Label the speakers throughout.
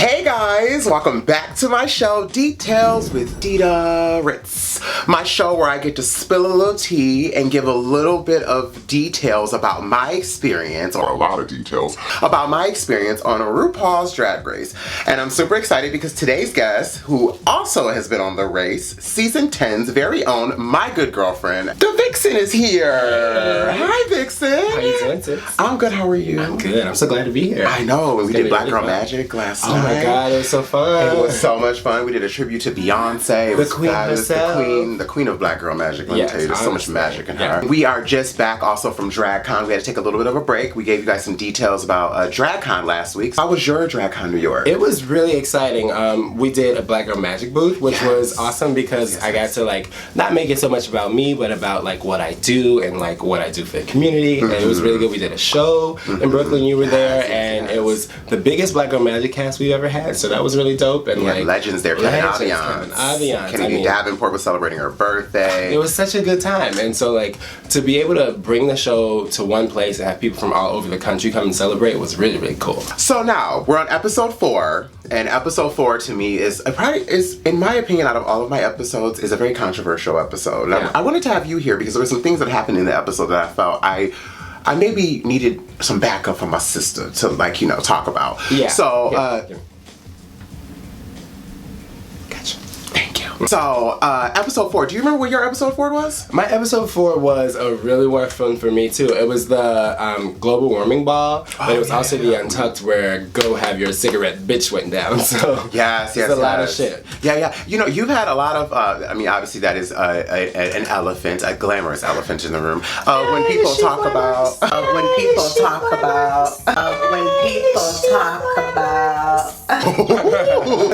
Speaker 1: Hey guys, welcome back to my show, Detailz with Dida Ritz. My show where I get to spill a little tea and give a little bit of details about my experience, or a lot of details, about my experience on RuPaul's Drag Race. And I'm super excited because today's guest, who also has been on the race, Season 10's very own, my good girlfriend, the Vixen is here. Hey. Hi Vixen.
Speaker 2: How you doing, sis?
Speaker 1: I'm good, how are you?
Speaker 2: I'm good, I'm so glad to be here.
Speaker 1: I know, we did Black Girl Magic last night.
Speaker 2: Oh my god, it was so fun.
Speaker 1: It was so much fun. We did a tribute to Beyonce. It was
Speaker 2: queen herself.
Speaker 1: The queen of Black Girl Magic. Let me tell you, there's so much magic in her. We are just back also from DragCon. We had to take a little bit of a break. We gave you guys some details about DragCon last week. How was your DragCon New York?
Speaker 2: It was really exciting. We did a Black Girl Magic booth, which was awesome because I got to like not make it so much about me, but about like what I do and like what I do for the community. And it was really good. We did a show in Brooklyn. You were there, and it was the biggest Black Girl Magic cast we've ever had. So that was really dope. And like
Speaker 1: legends there. Kennedy Davenport was celebrating her birthday.
Speaker 2: It was such a good time, and so like to be able to bring the show to one place and have people from all over the country come and celebrate was really, really cool.
Speaker 1: So now we're on episode 4, and episode 4 to me is in my opinion, out of all of my episodes, is a very controversial episode.
Speaker 2: Yeah.
Speaker 1: I wanted to have you here because there were some things that happened in the episode that I felt I maybe needed some backup from my sister to like, you know, talk about.
Speaker 2: Yeah.
Speaker 1: So,
Speaker 2: yeah.
Speaker 1: So, episode 4. Do you remember what your episode 4 was?
Speaker 2: My episode 4 was a really more fun for me too. It was the global warming ball, but it was also the Untucked where go have your cigarette bitch went down. So
Speaker 1: yes,
Speaker 2: a lot of shit.
Speaker 1: Yeah. You know, you've had a lot of. I mean, obviously that is an elephant, a glamorous elephant in the room. When people talk about.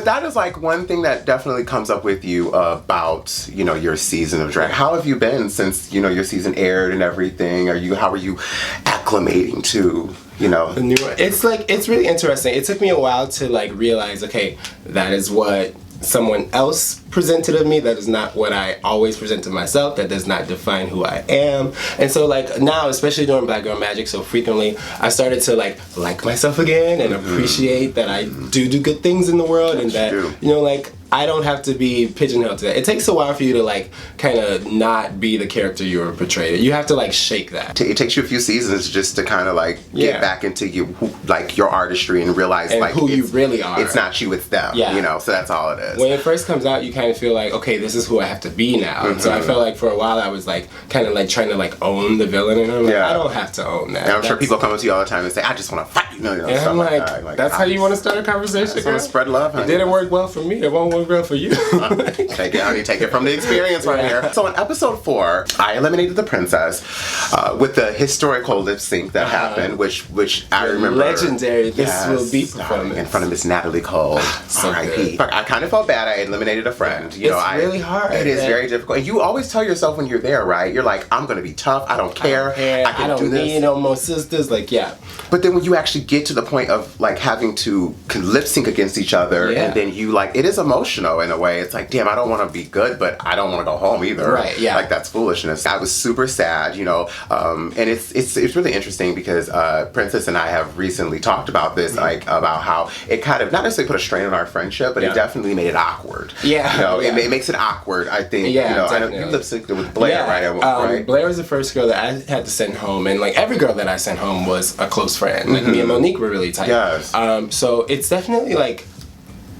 Speaker 1: That is like one thing that definitely comes up with you about, you know, your season of drag. How have you been since, you know, your season aired and everything? How are you acclimating to, you know?
Speaker 2: It's really interesting. It took me a while to like realize, okay, that is what someone else presented of me. That is not what I always present to myself. That does not define who I am. And so like now, especially during Black Girl Magic so frequently, I started to like myself again and appreciate that I do good things in the world. And that, you know, like I don't have to be pigeonholed to that. It takes a while for you to like kind of not be the character you were portrayed. You have to like shake that.
Speaker 1: It takes you a few seasons just to kind of like get back into your artistry and realize and like
Speaker 2: who you really are.
Speaker 1: It's not you, it's them. Yeah. You know, so that's all it is.
Speaker 2: When it first comes out, you kind of feel like, okay, this is who I have to be now. And so I felt like for a while I was like kind of like trying to like own the villain, and I'm like, I don't have to own that.
Speaker 1: And I'm sure people come up to you all the time and say, I just want to fight you.
Speaker 2: And I'm like, that's how you want to start a conversation?
Speaker 1: I just want to spread love.
Speaker 2: It didn't work well for me. It won't work well for you.
Speaker 1: Take it from the experience right here. So in episode 4, I eliminated the princess with the historical lip sync that happened, which I remember.
Speaker 2: Legendary. This will be performance
Speaker 1: in front of Miss Natalie Cole. R.I.P. I kind of felt bad. I eliminated a friend. You know,
Speaker 2: really hard.
Speaker 1: It is very difficult. And you always tell yourself when you're there, right? You're like, I'm gonna be tough. I don't care. I
Speaker 2: don't need no more sisters. Like, yeah.
Speaker 1: But then when you actually get to the point of like having to lip sync against each other, and then you like, it is emotional in a way. It's like, damn, I don't want to be good, but I don't want to go home either.
Speaker 2: Right, yeah.
Speaker 1: Like, that's foolishness. I was super sad, you know, and it's really interesting because Princess and I have recently talked about this, like, about how it kind of, not necessarily put a strain on our friendship, but it definitely made it awkward.
Speaker 2: Yeah.
Speaker 1: You know, it makes it awkward, I think.
Speaker 2: Yeah,
Speaker 1: you know,
Speaker 2: definitely.
Speaker 1: I know you lip synced with Blair, right?
Speaker 2: Blair was the first girl that I had to send home, and like every girl that I sent home was a close friend. Like me and Monique were really tight.
Speaker 1: Yes.
Speaker 2: So it's definitely like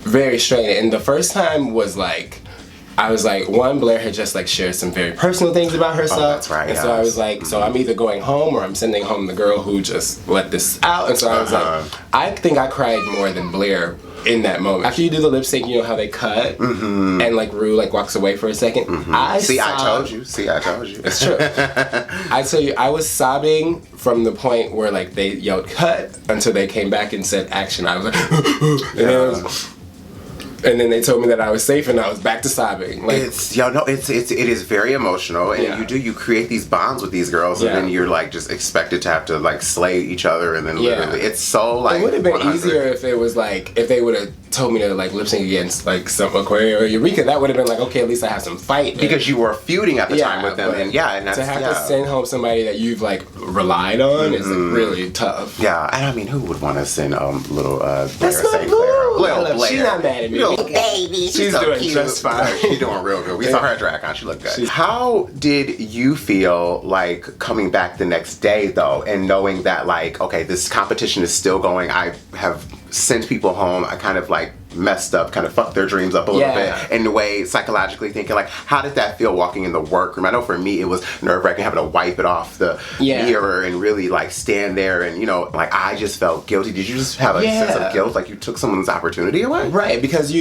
Speaker 2: very strange. And the first time was like, I was like, Blair had just like shared some very personal things about herself.
Speaker 1: Oh, that's right.
Speaker 2: And so I was like, so I'm either going home or I'm sending home the girl who just let this out. And so I was like, I think I cried more than Blair in that moment. After you do the lip sync, you know how they cut and like Rue like walks away for a second. I told you.
Speaker 1: It's
Speaker 2: true. I tell you, I was sobbing from the point where like they yelled cut until they came back and said action. I was like, and then they told me that I was safe, and I was back to sobbing. Like,
Speaker 1: it is very emotional, and you create these bonds with these girls, and then you're like just expected to have to like slay each other, and then literally, it's so like.
Speaker 2: It would have been 100. Easier if it was like if they would have told me to like lip sync against like some LaQueer or Eureka. That would have been like, okay, at least I have some fight
Speaker 1: because you were feuding at the time with them, and that's
Speaker 2: to have to send home somebody that you've like relied on is like really tough.
Speaker 1: Yeah, and I mean, who would want to send little Blair
Speaker 2: That's my
Speaker 1: St.
Speaker 2: boo.
Speaker 1: Clair? Little Blair.
Speaker 2: She's not mad at me.
Speaker 1: Little baby,
Speaker 2: She's
Speaker 1: so
Speaker 2: doing
Speaker 1: cute.
Speaker 2: just fine.
Speaker 1: She's doing real good. We saw her at DragCon. She looked good. How did you feel like coming back the next day though, and knowing that like, okay, this competition is still going. I have sent people home. I kind of like messed up, kind of fucked their dreams up a little bit in the way, psychologically thinking like, how did that feel walking in the workroom? I know for me it was nerve-wracking having to wipe it off the mirror and really like stand there and, you know, like I just felt guilty. Did you just have a sense of guilt, like you took someone's opportunity away?
Speaker 2: Right, because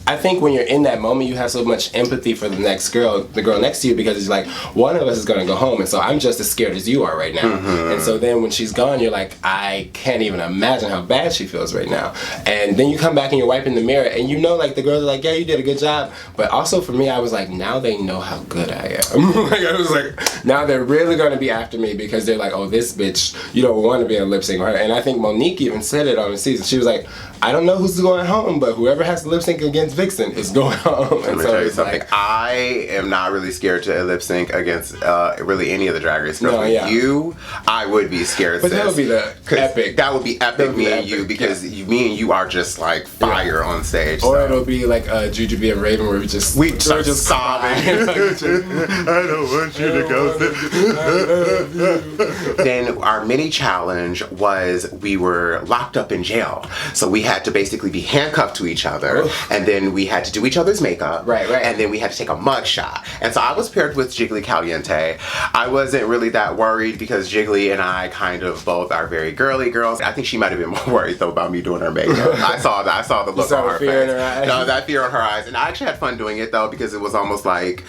Speaker 2: I think when you're in that moment you have so much empathy for the next girl, the girl next to you, because it's like, one of us is gonna go home, and so I'm just as scared as you are right now. And so then when she's gone, you're like, I can't even imagine how bad she feels right now. And then you come back and you're wiping the mirror, and you know, like the girls are like, yeah, you did a good job. But also for me, I was like, now they know how good I am. Like I was like, now they're really gonna be after me because they're like, oh, this bitch, you don't want to be a lip sync with her. And I think Monique even said it on the season. She was like, I don't know who's going home, but whoever has to lip sync against Vixen is going home.
Speaker 1: Let me tell you something. Like, I am not really scared to lip sync against really any of the Drag Race girls.
Speaker 2: No, yeah.
Speaker 1: You, I would be scared.
Speaker 2: But that would be the epic.
Speaker 1: That would be epic, me and you, because me and you are just like fire on stage.
Speaker 2: Or it'll be like Jujubee and Raven, where we're just
Speaker 1: sobbing. I don't want you to go. Then our mini challenge was we were locked up in jail, so we had to basically be handcuffed to each other, and then we had to do each other's makeup,
Speaker 2: right,
Speaker 1: and then we had to take a mug shot. And so I was paired with Jiggly Caliente. I wasn't really that worried because Jiggly and I kind of both are very girly girls. I think she might have been more worried though about me doing her makeup. I saw the look on her face. No, that fear in her eyes. And I actually had fun doing it though, because it was almost like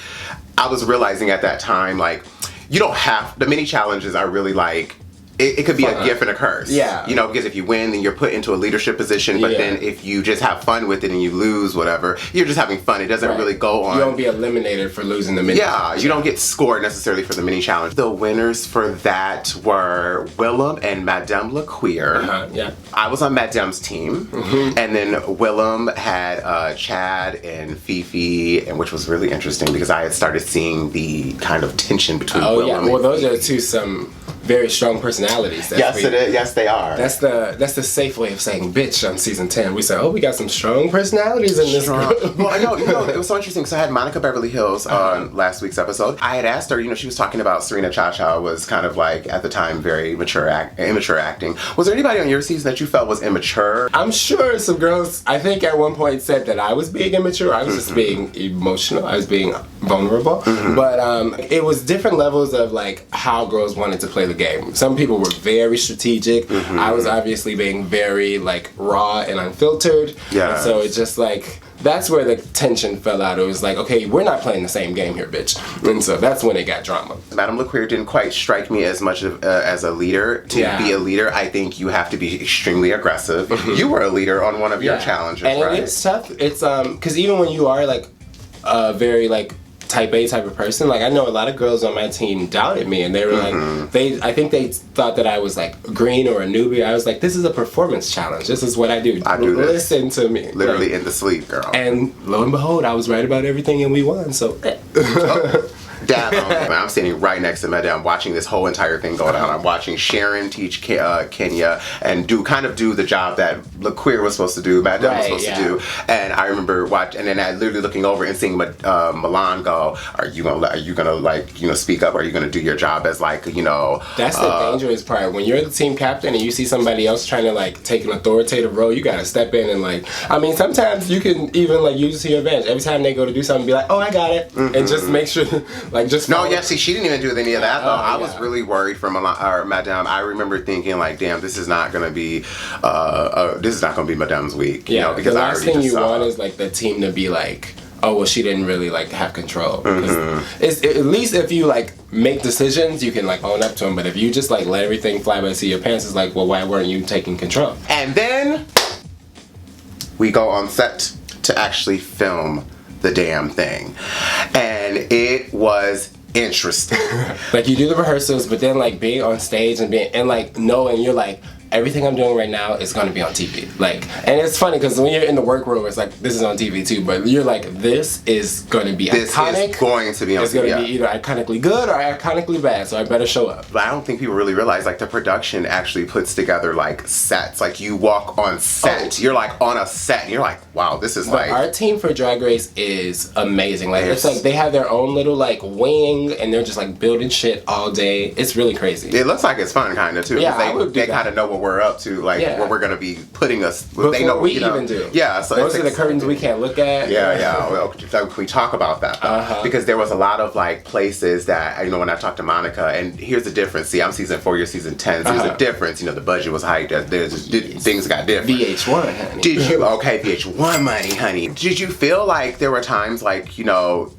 Speaker 1: I was realizing at that time, like, you don't have, the mini challenges are really like, it could be a gift and a curse. Yeah. You know, because if you win, then you're put into a leadership position. But then if you just have fun with it and you lose, whatever, you're just having fun. It doesn't really go on.
Speaker 2: You don't be eliminated for losing the mini challenge.
Speaker 1: You don't get scored necessarily for the mini challenge. The winners for that were Willem and Madame LaQueer. I was on Madame's team. And then Willem had Chad and Phi Phi, and which was really interesting because I had started seeing the kind of tension between Willem and
Speaker 2: well, those are some very strong personalities.
Speaker 1: Yes, it is. Yes, they are.
Speaker 2: That's the safe way of saying bitch on season 10. We say, oh, we got some strong personalities in this group.
Speaker 1: Well, I know, it was so interesting. So I had Monica Beverly Hills on last week's episode. I had asked her, she was talking about Serena Cha-Cha was kind of like, at the time, very immature acting. Was there anybody on your season that you felt was immature?
Speaker 2: I'm sure some girls, I think at one point said that I was being immature. I was just being emotional. I was being vulnerable. But it was different levels of like how girls wanted to play the game. Some people were very strategic. I was obviously being very like raw and unfiltered. Yeah. So it's just like, that's where the tension fell out. It was like, okay, we're not playing the same game here, bitch. And so that's when it got drama. Madame
Speaker 1: LaQueer didn't quite strike me as much of, as a leader. To be a leader, I think you have to be extremely aggressive. You were a leader on one of your challenges,
Speaker 2: and
Speaker 1: right?
Speaker 2: It's tough. It's because even when you are like a very like type A type of person, like I know a lot of girls on my team doubted me, and they were like, I think they thought that I was like green or a newbie. I was like, this is a performance challenge. This is what I do.
Speaker 1: I do this.
Speaker 2: Listen to me.
Speaker 1: Literally in the sleep, girl.
Speaker 2: And lo and behold, I was right about everything, and we won. So.
Speaker 1: I'm standing right next to Madame watching this whole entire thing go down. I'm watching Sharon teach Kenya and do the job that LaQueer was supposed to do, Madame was supposed to do. And I remember and then I literally looking over and seeing Milan go, are you gonna like speak up? Are you gonna do your job as like
Speaker 2: That's the dangerous part. When you're the team captain and you see somebody else trying to like take an authoritative role, you gotta step in and like, I mean, sometimes you can even like use it to your advantage. Every time they go to do something, be like, oh, I got it, and just make sure. Like just
Speaker 1: see, she didn't even do any of that though. I was really worried for Madame. I remember thinking like, damn, this is not gonna be Madame's week. Because
Speaker 2: the last thing you want is like the team to be like, oh well, she didn't really like have control. It's, at least if you like make decisions, you can like own up to them. But if you just like let everything fly by the seat of your pants, it's like, well, why weren't you taking control?
Speaker 1: And then we go on set to actually film the damn thing, and it was interesting.
Speaker 2: Like you do the rehearsals, but then like being on stage and like knowing you're like everything I'm doing right now is going to be on TV. Like, and it's funny because when you're in the workroom, it's like, this is on TV too, but you're like, this is going to be iconic.
Speaker 1: This is going to be on TV.
Speaker 2: It's going to be either iconically good or iconically bad, so I better show up.
Speaker 1: But I don't think people really realize, like, the production actually puts together, like, sets. Like, you walk on set. You're, like, on a set, and you're like, wow, this is, like...
Speaker 2: Our team for Drag Race is amazing. Like, it's like they have their own little, like, wing, and they're just, like, building shit all day. It's really crazy.
Speaker 1: It looks like it's fun, kind of, too.
Speaker 2: Yeah,
Speaker 1: they kind of know what we're up to, like, where we're going to be putting us.
Speaker 2: Before
Speaker 1: they know
Speaker 2: we
Speaker 1: you know,
Speaker 2: even do.
Speaker 1: Yeah, so
Speaker 2: those are the curtains we can't look at.
Speaker 1: Yeah. Well, so can we talk about that, though? Because there was a lot of, like, places that, you know, when I talked to Monica, and here's the difference. See, I'm season 4, you're season 10. So there's a difference. You know, the budget was high. Things got different.
Speaker 2: VH1, honey.
Speaker 1: Did you? Okay, VH1 money, honey. Did you feel like there were times, like, you know,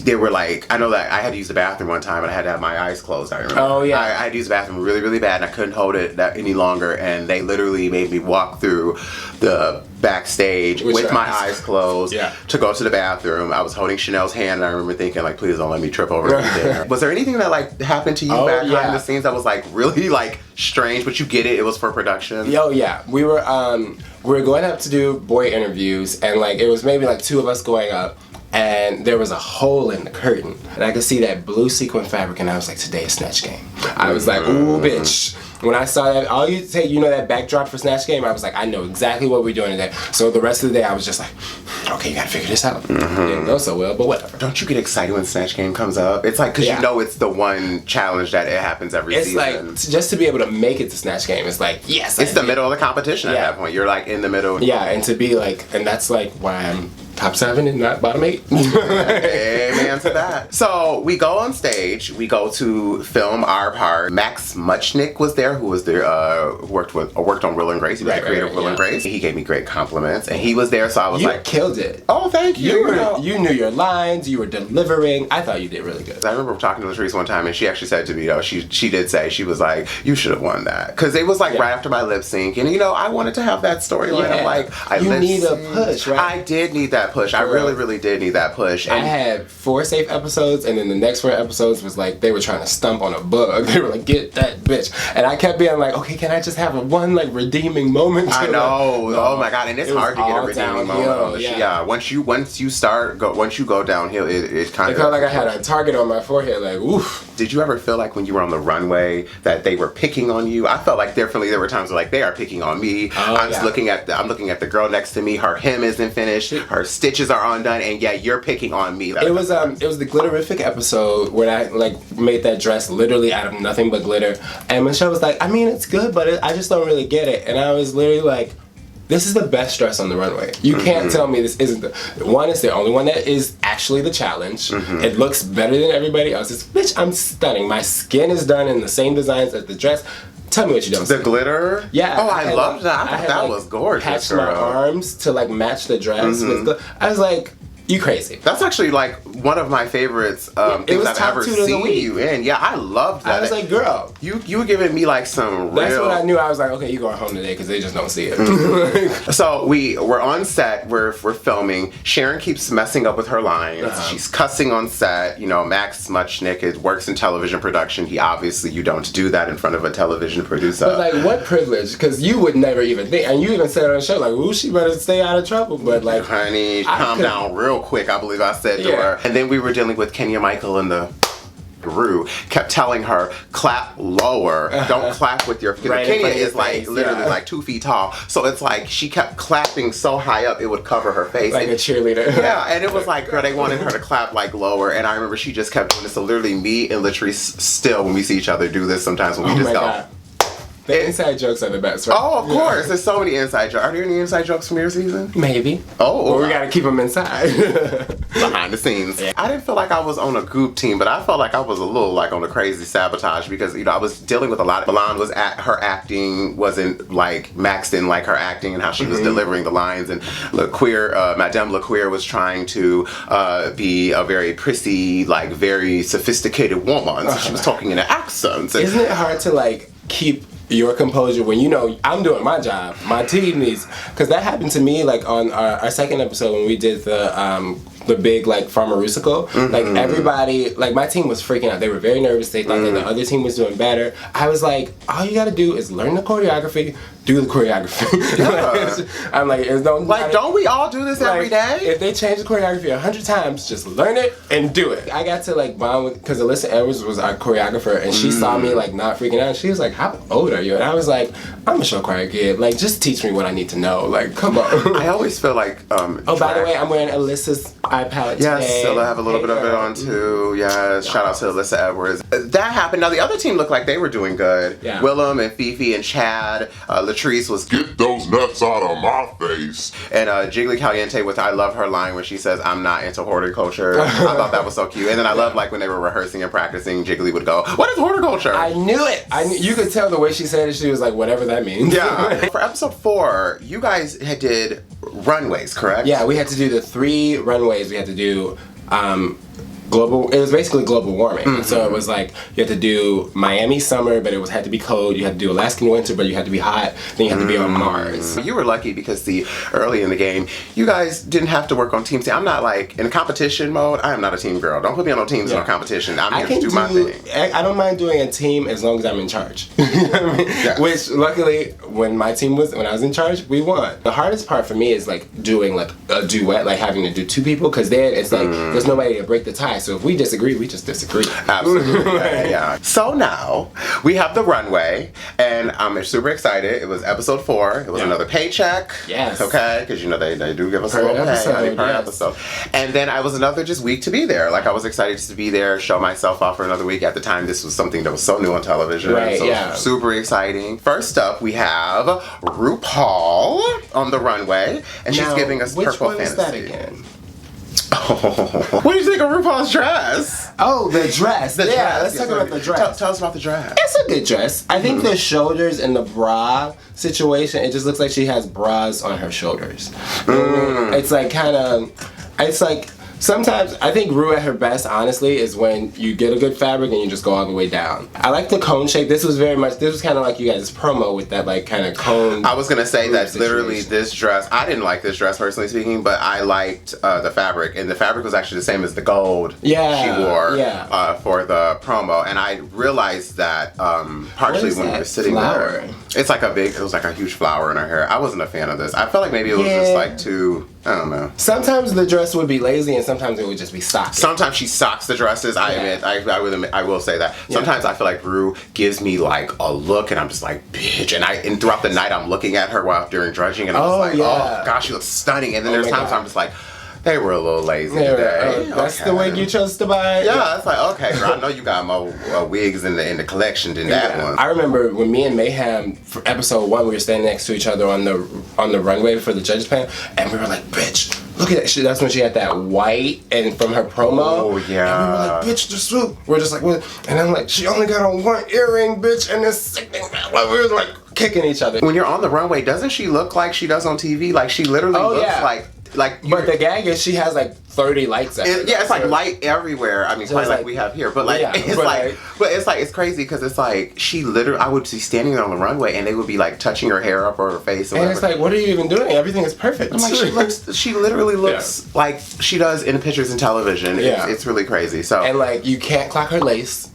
Speaker 1: they were like, I know that I had to use the bathroom one time and I had to have my eyes closed, I remember.
Speaker 2: Oh, yeah.
Speaker 1: I had to use the bathroom really, really bad and I couldn't hold it any longer, and they literally made me walk through the backstage with my eyes closed to go to the bathroom. I was holding Chanel's hand and I remember thinking, like, please don't let me trip over anything. Was there anything that, like, happened to you back behind the scenes that was, like, really, like, strange, but you get it was for production?
Speaker 2: We were going up to do boy interviews, and, like, it was maybe, like, 2 of us going up, and there was a hole in the curtain, and I could see that blue sequin fabric, and I was like, today is Snatch Game. I was like, ooh, bitch. When I saw that, all you say, you know, that backdrop for Snatch Game, I was like, I know exactly what we're doing today. So the rest of the day, I was just like, okay, you gotta figure this out. Didn't go so well, but whatever.
Speaker 1: Don't you get excited when Snatch Game comes up? It's like, because you know it's the one challenge that it happens every season.
Speaker 2: It's like, just to be able to make it to Snatch Game, it's like, yes.
Speaker 1: It's the middle of the competition at that point. You're like in the middle.
Speaker 2: Yeah, and to be like, and that's like why I'm top 7 and not bottom 8.
Speaker 1: Amen to that. So we go on stage. We go to film our part. Max Muchnick was there, who was there, who worked on Will and Grace. He was the creator of Will and Grace. He gave me great compliments, and he was there. So I was like,
Speaker 2: killed it.
Speaker 1: Oh, thank you.
Speaker 2: You knew your lines. You were delivering. I thought you did really good.
Speaker 1: I remember talking to Latrice one time, and she actually said to me, though, she did say, she was like, you should have won that, because it was like right after my lip sync, and you know, I wanted to have that storyline. I'm like,
Speaker 2: you need a push, right?
Speaker 1: I did need that push. I really, really did need that push. And
Speaker 2: I had 4 safe episodes, and then the next 4 episodes was like they were trying to stump on a bug. They were like, get that bitch. And I kept being like, okay, can I just have one like redeeming moment?
Speaker 1: I know. Oh my god, and it's hard to get a redeeming moment. Yeah. Once you go downhill, it kind of.
Speaker 2: It felt like I had a target on my forehead. Like, oof.
Speaker 1: Did you ever feel like when you were on the runway that they were picking on you? I felt like definitely there were times where like they are picking on me. I'm looking at the girl next to me. Her hem isn't finished. Her stitches are undone, and yet you're picking on me.
Speaker 2: It was the glitterific episode where I like made that dress literally out of nothing but glitter, and Michelle was like, I mean, it's good, but I just don't really get it. And I was literally like, this is the best dress on the runway. You can't tell me this isn't the one. It's the only one that is actually the challenge. It looks better than everybody else's. Bitch, I'm stunning. My skin is done in the same designs as the dress. Tell me what you don't see.
Speaker 1: The glitter?
Speaker 2: Yeah.
Speaker 1: Oh, I loved that. I thought that was gorgeous.
Speaker 2: Patched my arms to like match the dress. I was like, you crazy.
Speaker 1: That's actually like one of my favorites things I've ever seen you in. Yeah, I loved that.
Speaker 2: I was like, girl.
Speaker 1: You were giving me like some real...
Speaker 2: That's when I knew. I was like, okay, you going home today because they just don't see it.
Speaker 1: So we're on set, we're filming. Sharon keeps messing up with her lines. She's cussing on set. You know, Max Muchnick works in television production. You don't do that in front of a television producer.
Speaker 2: But like, what privilege? Because you would never even think, and you even said on the show, like, ooh, she better stay out of trouble. But like,
Speaker 1: honey, calm down real quick, I believe I said to her. And then we were dealing with Kenya Michael and the Rue kept telling her, clap lower, don't clap with your... Kenya is like literally like 2 feet tall, so it's like she kept clapping so high up it would cover her face.
Speaker 2: Like a cheerleader.
Speaker 1: Yeah, and it was like, girl, they wanted her to clap like lower, and I remember she just kept doing this. So literally me and Latrice still, when we see each other, do this sometimes when we just go...
Speaker 2: God. The inside jokes are the best, right?
Speaker 1: Oh, of course. There's so many inside jokes. Are there any inside jokes from your season?
Speaker 2: Maybe.
Speaker 1: Oh.
Speaker 2: Well, we gotta keep them inside.
Speaker 1: Behind the scenes. Yeah. I didn't feel like I was on a group team, but I felt like I was a little like on a crazy sabotage because, you know, I was dealing with a lot of... Milan was her acting wasn't like... Max didn't like her acting and how she was delivering the lines, and LaQueer, Madame LaQueer was trying to be a very prissy, like very sophisticated woman. So she was talking in accents.
Speaker 2: Isn't it hard to like keep your composure when you know I'm doing my job. My team needs, because that happened to me like on our second episode when we did the big like farmer rusical. Like everybody, like my team was freaking out. They were very nervous. They thought that the other team was doing better. I was like, all you gotta do is learn the choreography, do the choreography. I'm like,
Speaker 1: don't we all do this every day?
Speaker 2: If they change the choreography 100 times, just learn it and do it. I got to like bond with, because Alyssa Edwards was our choreographer, and she saw me like not freaking out. She was like, how old are you? And I was like, I'm a show choir kid. Like, just teach me what I need to know. Like, come on.
Speaker 1: I always feel like
Speaker 2: oh, by the way, I'm wearing Alyssa's eye palette today.
Speaker 1: Yes, so I have a little bit of it on too. Yes, shout out to Alyssa Edwards. That happened. Now the other team looked like they were doing good.
Speaker 2: Yeah.
Speaker 1: Willem and Phi Phi and Chad. Latrice was
Speaker 3: Get those nuts out of my face.
Speaker 1: And Jiggly Caliente with, I love her line when she says, I'm not into horticulture. I thought that was so cute. And then I love like when they were rehearsing and practicing, Jiggly would go, what is horticulture?
Speaker 2: I knew it. You could tell the way she said it. She was like, whatever that means.
Speaker 1: Yeah. For episode 4, you guys did runways, correct?
Speaker 2: Yeah, we had to do the 3 runways. We had to do it was basically global warming. So it was like you had to do Miami summer, but it had to be cold. You had to do Alaskan winter, but you had to be hot. Then you had to be on Mars.
Speaker 1: You were lucky because early in the game, you guys didn't have to work on teams. I'm not like in competition mode. I am not a team girl. Don't put me on no teams or no competition. I'm here to do my thing.
Speaker 2: I don't mind doing a team as long as I'm in charge.
Speaker 1: Yes.
Speaker 2: Which luckily, when I was in charge, we won. The hardest part for me is like doing like a duet, like having to do 2 people, because then it's like there's nobody to break the tie. So if we disagree, we just disagree.
Speaker 1: Absolutely. Yeah. So now we have the runway, and I'm super excited. It was episode 4. It was another paycheck.
Speaker 2: Yes.
Speaker 1: Okay, because you know they do give us a little pay per episode. And then I was another just week to be there. Like I was excited to be there, show myself off for another week. At the time, this was something that was so new on television.
Speaker 2: Right.
Speaker 1: So
Speaker 2: Yeah.
Speaker 1: super exciting. First up, we have RuPaul on the runway, and she's giving us Purple Fantasy.
Speaker 2: Which one is that again?
Speaker 1: Oh. What do you think of RuPaul's dress?
Speaker 2: Oh, the dress.
Speaker 1: The dress.
Speaker 2: Let's talk about the dress.
Speaker 1: Tell us about the dress.
Speaker 2: It's a good dress. I think the shoulders and the bra situation, it just looks like she has bras on her shoulders. It's like sometimes I think Ru at her best, honestly, is when you get a good fabric and you just go all the way down. I like the cone shape. This was kind of like you guys' promo with that like kind of cone.
Speaker 1: I was gonna say that
Speaker 2: situation.
Speaker 1: literally this dress, I didn't like this dress personally speaking, but I liked the fabric, and the fabric was actually the same as the gold she wore for the promo, and I realized that partially when we were sitting there. It's like it was like a huge flower in her hair. I wasn't a fan of this. I felt like maybe it was just like too, I don't know.
Speaker 2: Sometimes the dress would be lazy and sometimes it would just be stocky.
Speaker 1: Sometimes she socks the dresses, I admit. I will say that. Sometimes I feel like Ru gives me like a look and I'm just like, bitch. And throughout the night I'm looking at her during drudging and I'm just like, oh gosh, she looks stunning. And then there's times I'm just like, they were a little lazy today.
Speaker 2: That's the wig you chose to buy?
Speaker 1: Yeah, it's like, okay, girl, I know you got more wigs in the collection than that one.
Speaker 2: I remember when me and Mayhem, for episode 1, we were standing next to each other on the runway for the judges panel, and we were like, bitch, look at that. That's when she had that white and from her promo.
Speaker 1: Oh, yeah.
Speaker 2: And we were like, bitch, the swoop. We're just like, what? And I'm like, she only got on 1 earring, bitch, and this sickening. Like, we were like kicking each other.
Speaker 1: When you're on the runway, doesn't she look like she does on TV? Like, she literally looks like
Speaker 2: but the gag is she has like 30 lights at her.
Speaker 1: Yeah, it's like light everywhere. I mean, so like we have here, but like it's crazy because it's like she literally, I would be standing there on the runway and they would be like touching her hair up or her face or
Speaker 2: and
Speaker 1: whatever.
Speaker 2: It's like, what are you even doing? Everything is perfect.
Speaker 1: I'm like, she literally looks like she does in pictures and television.
Speaker 2: Yeah.
Speaker 1: It's really crazy. So
Speaker 2: and like you can't clock her lace.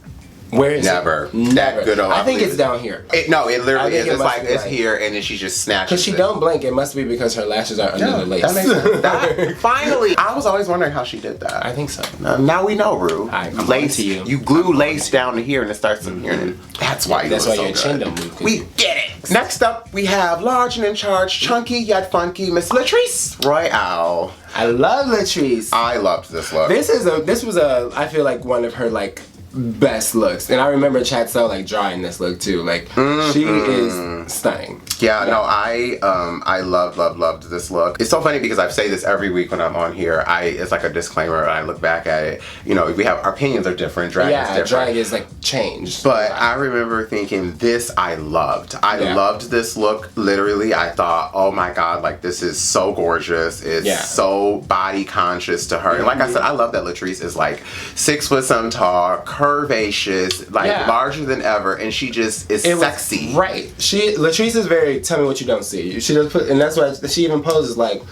Speaker 2: Where is
Speaker 1: Never.
Speaker 2: it? Never.
Speaker 1: That good old.
Speaker 2: I think it's down here.
Speaker 1: It literally is. It's like it's
Speaker 2: like,
Speaker 1: here, and then she just snatches.
Speaker 2: Because she don't blink, it must be because her lashes are under the lace.
Speaker 1: That makes sense. Finally, I was always wondering how she did that.
Speaker 2: I think so.
Speaker 1: Now we know, Ru.
Speaker 2: I'm
Speaker 1: lace
Speaker 2: to you.
Speaker 1: You glue lace down to here, and it starts from here, and that's why.
Speaker 2: That's why your
Speaker 1: so
Speaker 2: chin
Speaker 1: good.
Speaker 2: don't move.
Speaker 1: We get it. Next up, we have large and in charge, chunky yet funky, Miss Latrice Royale.
Speaker 2: I love Latrice.
Speaker 1: I loved this look.
Speaker 2: This was I feel like one of her like best looks, and I remember Chat So like drawing this look too. Like she is stunning.
Speaker 1: Yeah, no, I loved this look. It's so funny because I say this every week when I'm on here. It's like a disclaimer. I look back at it. You know, we have our opinions are different. Drag is different.
Speaker 2: Drag is like changed.
Speaker 1: But I remember thinking this I loved. I loved this look. Literally, I thought, oh my god, like this is so gorgeous. It's so body conscious to her. And like I said, I love that Latrice is like 6 foot some tall, curvaceous, like larger than ever, and she just is sexy.
Speaker 2: Right. Latrice is very tell me what you don't see. She does put, and that's why she even poses like,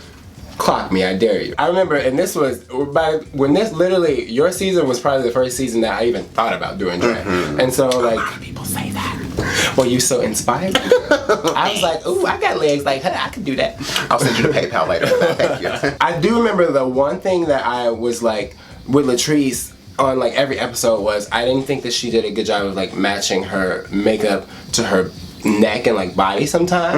Speaker 2: clock me, I dare you. I remember, and this was when this literally, your season was probably the first season that I even thought about doing drag. And so like, a lot of people say that. Well, you so inspired. I was like, ooh, I got legs like her. I could do that.
Speaker 1: I'll send you the PayPal later. Thank you.
Speaker 2: I do remember the one thing that I was like with Latrice on like every episode was I didn't think that she did a good job of like matching her makeup to her neck and like body sometimes.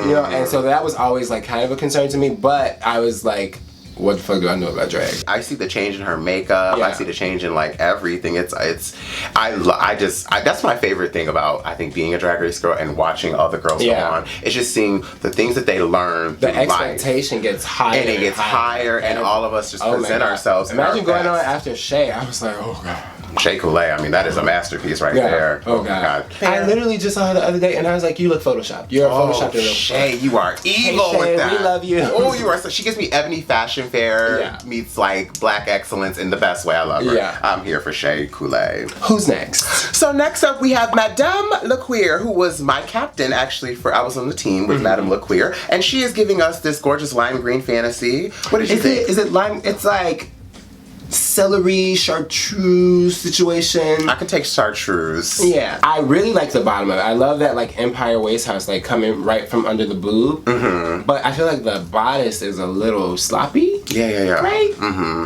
Speaker 2: You know, and so that was always like kind of a concern to me, but I was like, what the fuck do I know about drag?
Speaker 1: I see the change in her makeup. I see the change in like everything. That's my favorite thing about I think being a Drag Race girl and watching other girls go on. It's just seeing the things that they learn.
Speaker 2: The expectation gets higher,
Speaker 1: and it gets higher, and all of us just present ourselves.
Speaker 2: Imagine going on after Shay. I was like, oh god.
Speaker 1: Shea Coulee, I mean, that is a masterpiece right there.
Speaker 2: Oh god. I literally just saw her the other day and I was like, you look photoshopped. You're a photoshopped.
Speaker 1: Shay, you are evil with that.
Speaker 2: We love you.
Speaker 1: Oh, you are. So she gives me Ebony Fashion Fair meets like black excellence in the best way. I love her.
Speaker 2: Yeah.
Speaker 1: I'm here for Shea Coulee.
Speaker 2: Who's next?
Speaker 1: So next up we have Madame LaQueer, who was my captain actually I was on the team with Madame LaQueer, and she is giving us this gorgeous lime green fantasy. What did you think?
Speaker 2: Is it lime? It's like celery chartreuse situation.
Speaker 1: I can take chartreuse.
Speaker 2: Yeah, I really like the bottom of it. I love that like Empire waist house like coming right from under the boob. But I feel like the bodice is a little sloppy.
Speaker 1: Yeah.
Speaker 2: Right?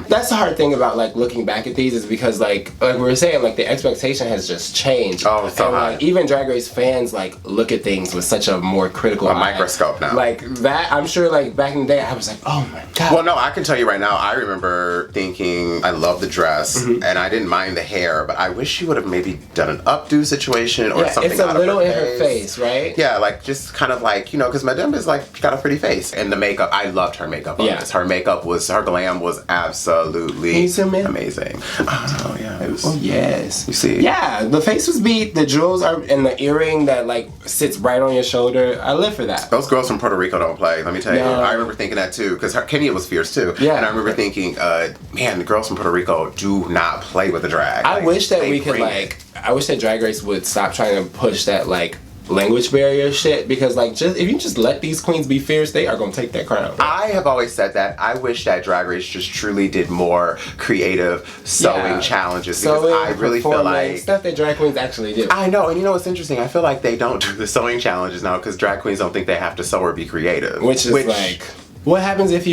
Speaker 2: That's the hard thing about like looking back at these is because like we were saying, like the expectation has just changed.
Speaker 1: Oh, so
Speaker 2: and like even Drag Race fans like look at things with such a more critical eye.
Speaker 1: Microscope now.
Speaker 2: Like that, I'm sure like back in the day I was like, oh my god.
Speaker 1: Well, no, I can tell you right now, I remember thinking I love the dress and I didn't mind the hair, but I wish she would have maybe done an updo situation or something.
Speaker 2: It's a little in her face, right?
Speaker 1: Yeah, like just kind of like, you know, because Madame is like, she got a pretty face. And the makeup, I loved her makeup on this. Her makeup her glam was absolutely amazing. Oh, yeah. It was,
Speaker 2: oh, yes.
Speaker 1: You see?
Speaker 2: Yeah, the face was beat, the jewels are, and the earring that like sits right on your shoulder. I live for that.
Speaker 1: Those girls from Puerto Rico don't play, let me tell you. I remember thinking that too, because Kenya was fierce too. Yeah. And I remember thinking, man, the girls from Puerto Rico do not play with the drag.
Speaker 2: I wish that we could I wish that Drag Race would stop trying to push that like language barrier shit, because like if you just let these queens be fierce, they are gonna take that crown.
Speaker 1: I have always said that. I wish that Drag Race just truly did more creative sewing challenges, because I really feel like
Speaker 2: stuff that drag queens actually do.
Speaker 1: I know, and you know what's interesting? I feel like they don't do the sewing challenges now because drag queens don't think they have to sew or be creative.
Speaker 2: Which is like, what happens if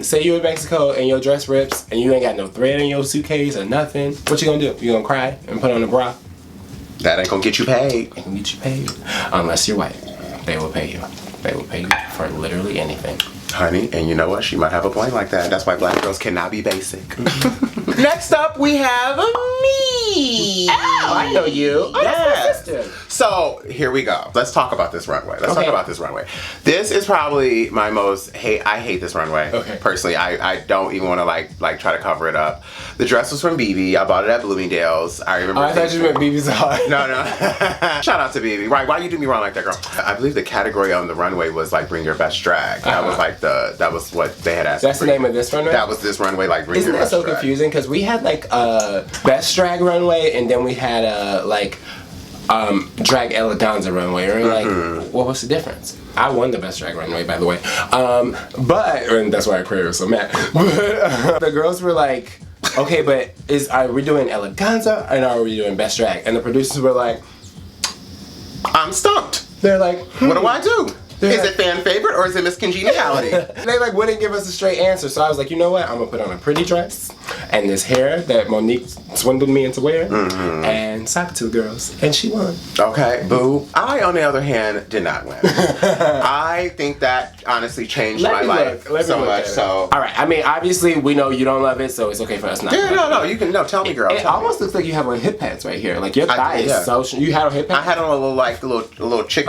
Speaker 2: say you're in Mexico and your dress rips and you ain't got no thread in your suitcase or nothing? What you gonna do? You gonna cry and put on a bra?
Speaker 1: That ain't gonna get you paid.
Speaker 2: Ain't gonna get you paid. Unless you're white. They will pay you. They will pay you for literally anything.
Speaker 1: Honey, and you know what? She might have a point like that. That's why black girls cannot be basic. Next up, we have me.
Speaker 2: Oh, I know you. Oh, that's my sister.
Speaker 1: So, here we go. Let's talk about this runway. Let's talk about this runway. This is probably my most I hate this runway. Personally, I don't even want to like try to cover it up. The dress was from BB. I bought it at Bloomingdale's. I remember.
Speaker 2: I thought you meant BB's Heart.
Speaker 1: No. Shout out to BB. Right? Why you do me wrong like that, girl? I believe the category on the runway was like bring your best drag. That was like that was what they had asked.
Speaker 2: That's the name of this runway?
Speaker 1: That was this runway, like bring your best drag.
Speaker 2: Isn't that so confusing? Because we had like a best drag runway, and then we had a like drag eleganza runway. And we were like, well, what's the difference? I won the best drag runway, by the way. And that's why I was so mad. But the girls were like, okay, but are we doing eleganza and are we doing best drag? And the producers were like,
Speaker 1: I'm stumped.
Speaker 2: They're like,
Speaker 1: what do I do? Is it fan favorite or is it Miss Congeniality?
Speaker 2: They like wouldn't give us a straight answer, so I was like, you know what? I'm gonna put on a pretty dress, and this hair that Monique swindled me into wearing, and sock to the girls, and she won.
Speaker 1: Okay, boo. I, on the other hand, did not win. I think that honestly changed my life so much. So,
Speaker 2: all right. I mean, obviously, we know you don't love it, so it's okay for us not.
Speaker 1: Yeah, no. You can tell me, girl.
Speaker 2: It almost looks like you have on hip pads right here. Like your thigh is so. You had on hip pads.
Speaker 1: I had on a little chiclet,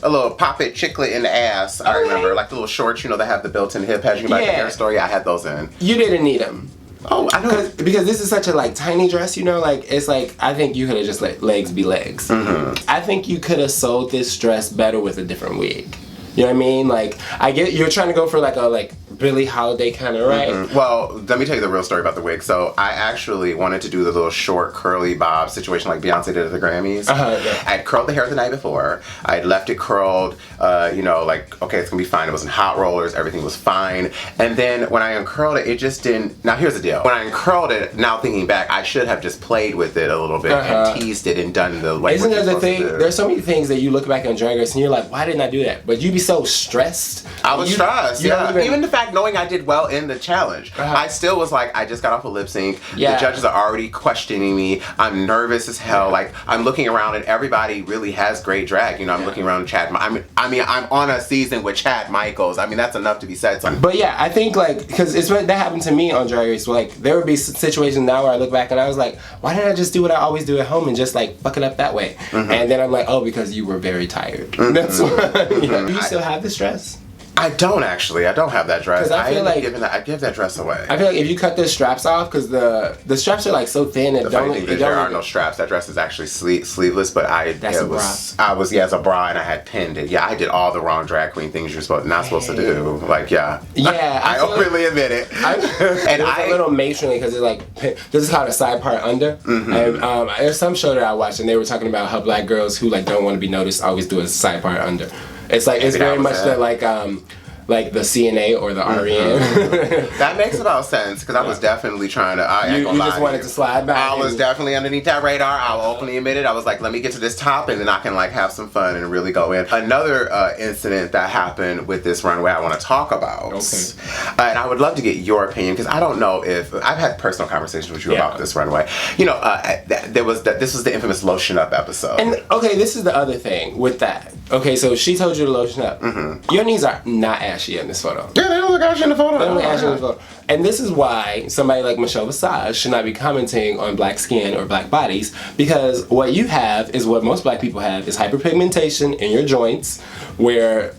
Speaker 2: a little poppet,
Speaker 1: chiclet in the ass. I remember, like the little shorts, that have the built-in hip pads. You can buy the hair store. Yeah, I had those in.
Speaker 2: You didn't need them.
Speaker 1: Oh, I know.
Speaker 2: Because this is such a tiny dress, it's like, I think you could have just let legs be legs. I think you could have sold this dress better with a different wig. You know what I mean? Like, I get you're trying to go for a Billie Holiday kind of, right?
Speaker 1: Well, let me tell you the real story about the wig. So I actually wanted to do the little short curly bob situation like Beyonce did at the Grammys.
Speaker 2: Yeah.
Speaker 1: I'd curled the hair the night before. I'd left it curled, okay, it's gonna be fine. It wasn't hot rollers, everything was fine. And then when I uncurled it, it just didn't. Now here's the deal. When I uncurled it, now thinking back, I should have just played with it a little bit and teased it and done the way.
Speaker 2: Isn't that the thing? There's so many things that you look back on Drag Race and you're like, why didn't I do that? But you'd be so stressed.
Speaker 1: I was stressed, even the fact knowing I did well in the challenge, I still was like, I just got off a lip sync.
Speaker 2: Yeah.
Speaker 1: The judges are already questioning me. I'm nervous as hell. Like, I'm looking around and everybody really has great drag. I'm looking around Chad. I'm on a season with Chad Michaels. I mean, that's enough to be said.
Speaker 2: But yeah, I think because that happened to me on Drag Race. There would be situations now where I look back and I was like, why didn't I just do what I always do at home and just fuck it up that way? And then I'm like, oh, because you were very tired. That's why. Do you still have this dress?
Speaker 1: I don't actually. I don't have that dress.
Speaker 2: I feel like
Speaker 1: I give that dress away.
Speaker 2: I feel like if you cut the straps off, because the straps are so thin and
Speaker 1: there are no straps. That dress is actually sleeveless, but as a bra, and I had pinned it. Yeah, I did all the wrong drag queen things you're not supposed to do. I openly admit it.
Speaker 2: And I a little matronly because it's this is called a side part under. And there's some show that I watched and they were talking about how black girls who don't want to be noticed always do a side part under. It's very much the CNA or the REN.
Speaker 1: That makes about sense because I was definitely trying to.
Speaker 2: You just wanted to slide back.
Speaker 1: I was definitely underneath that radar. I'll openly admit it. I was like, let me get to this top and then I can have some fun and really go in. Another incident that happened with this runway I want to talk about. Okay. And I would love to get your opinion because I don't know if I've had personal conversations with you about this runway. This was the infamous lotion up episode.
Speaker 2: And okay, this is the other thing with that. Okay, so she told you to lotion up. Your knees are not ashy in this photo.
Speaker 1: Yeah, they don't look ashy in the photo.
Speaker 2: They don't look ashy in the photo. And this is why somebody like Michelle Visage should not be commenting on black skin or black bodies because what you have is what most black people have is hyperpigmentation in your joints where,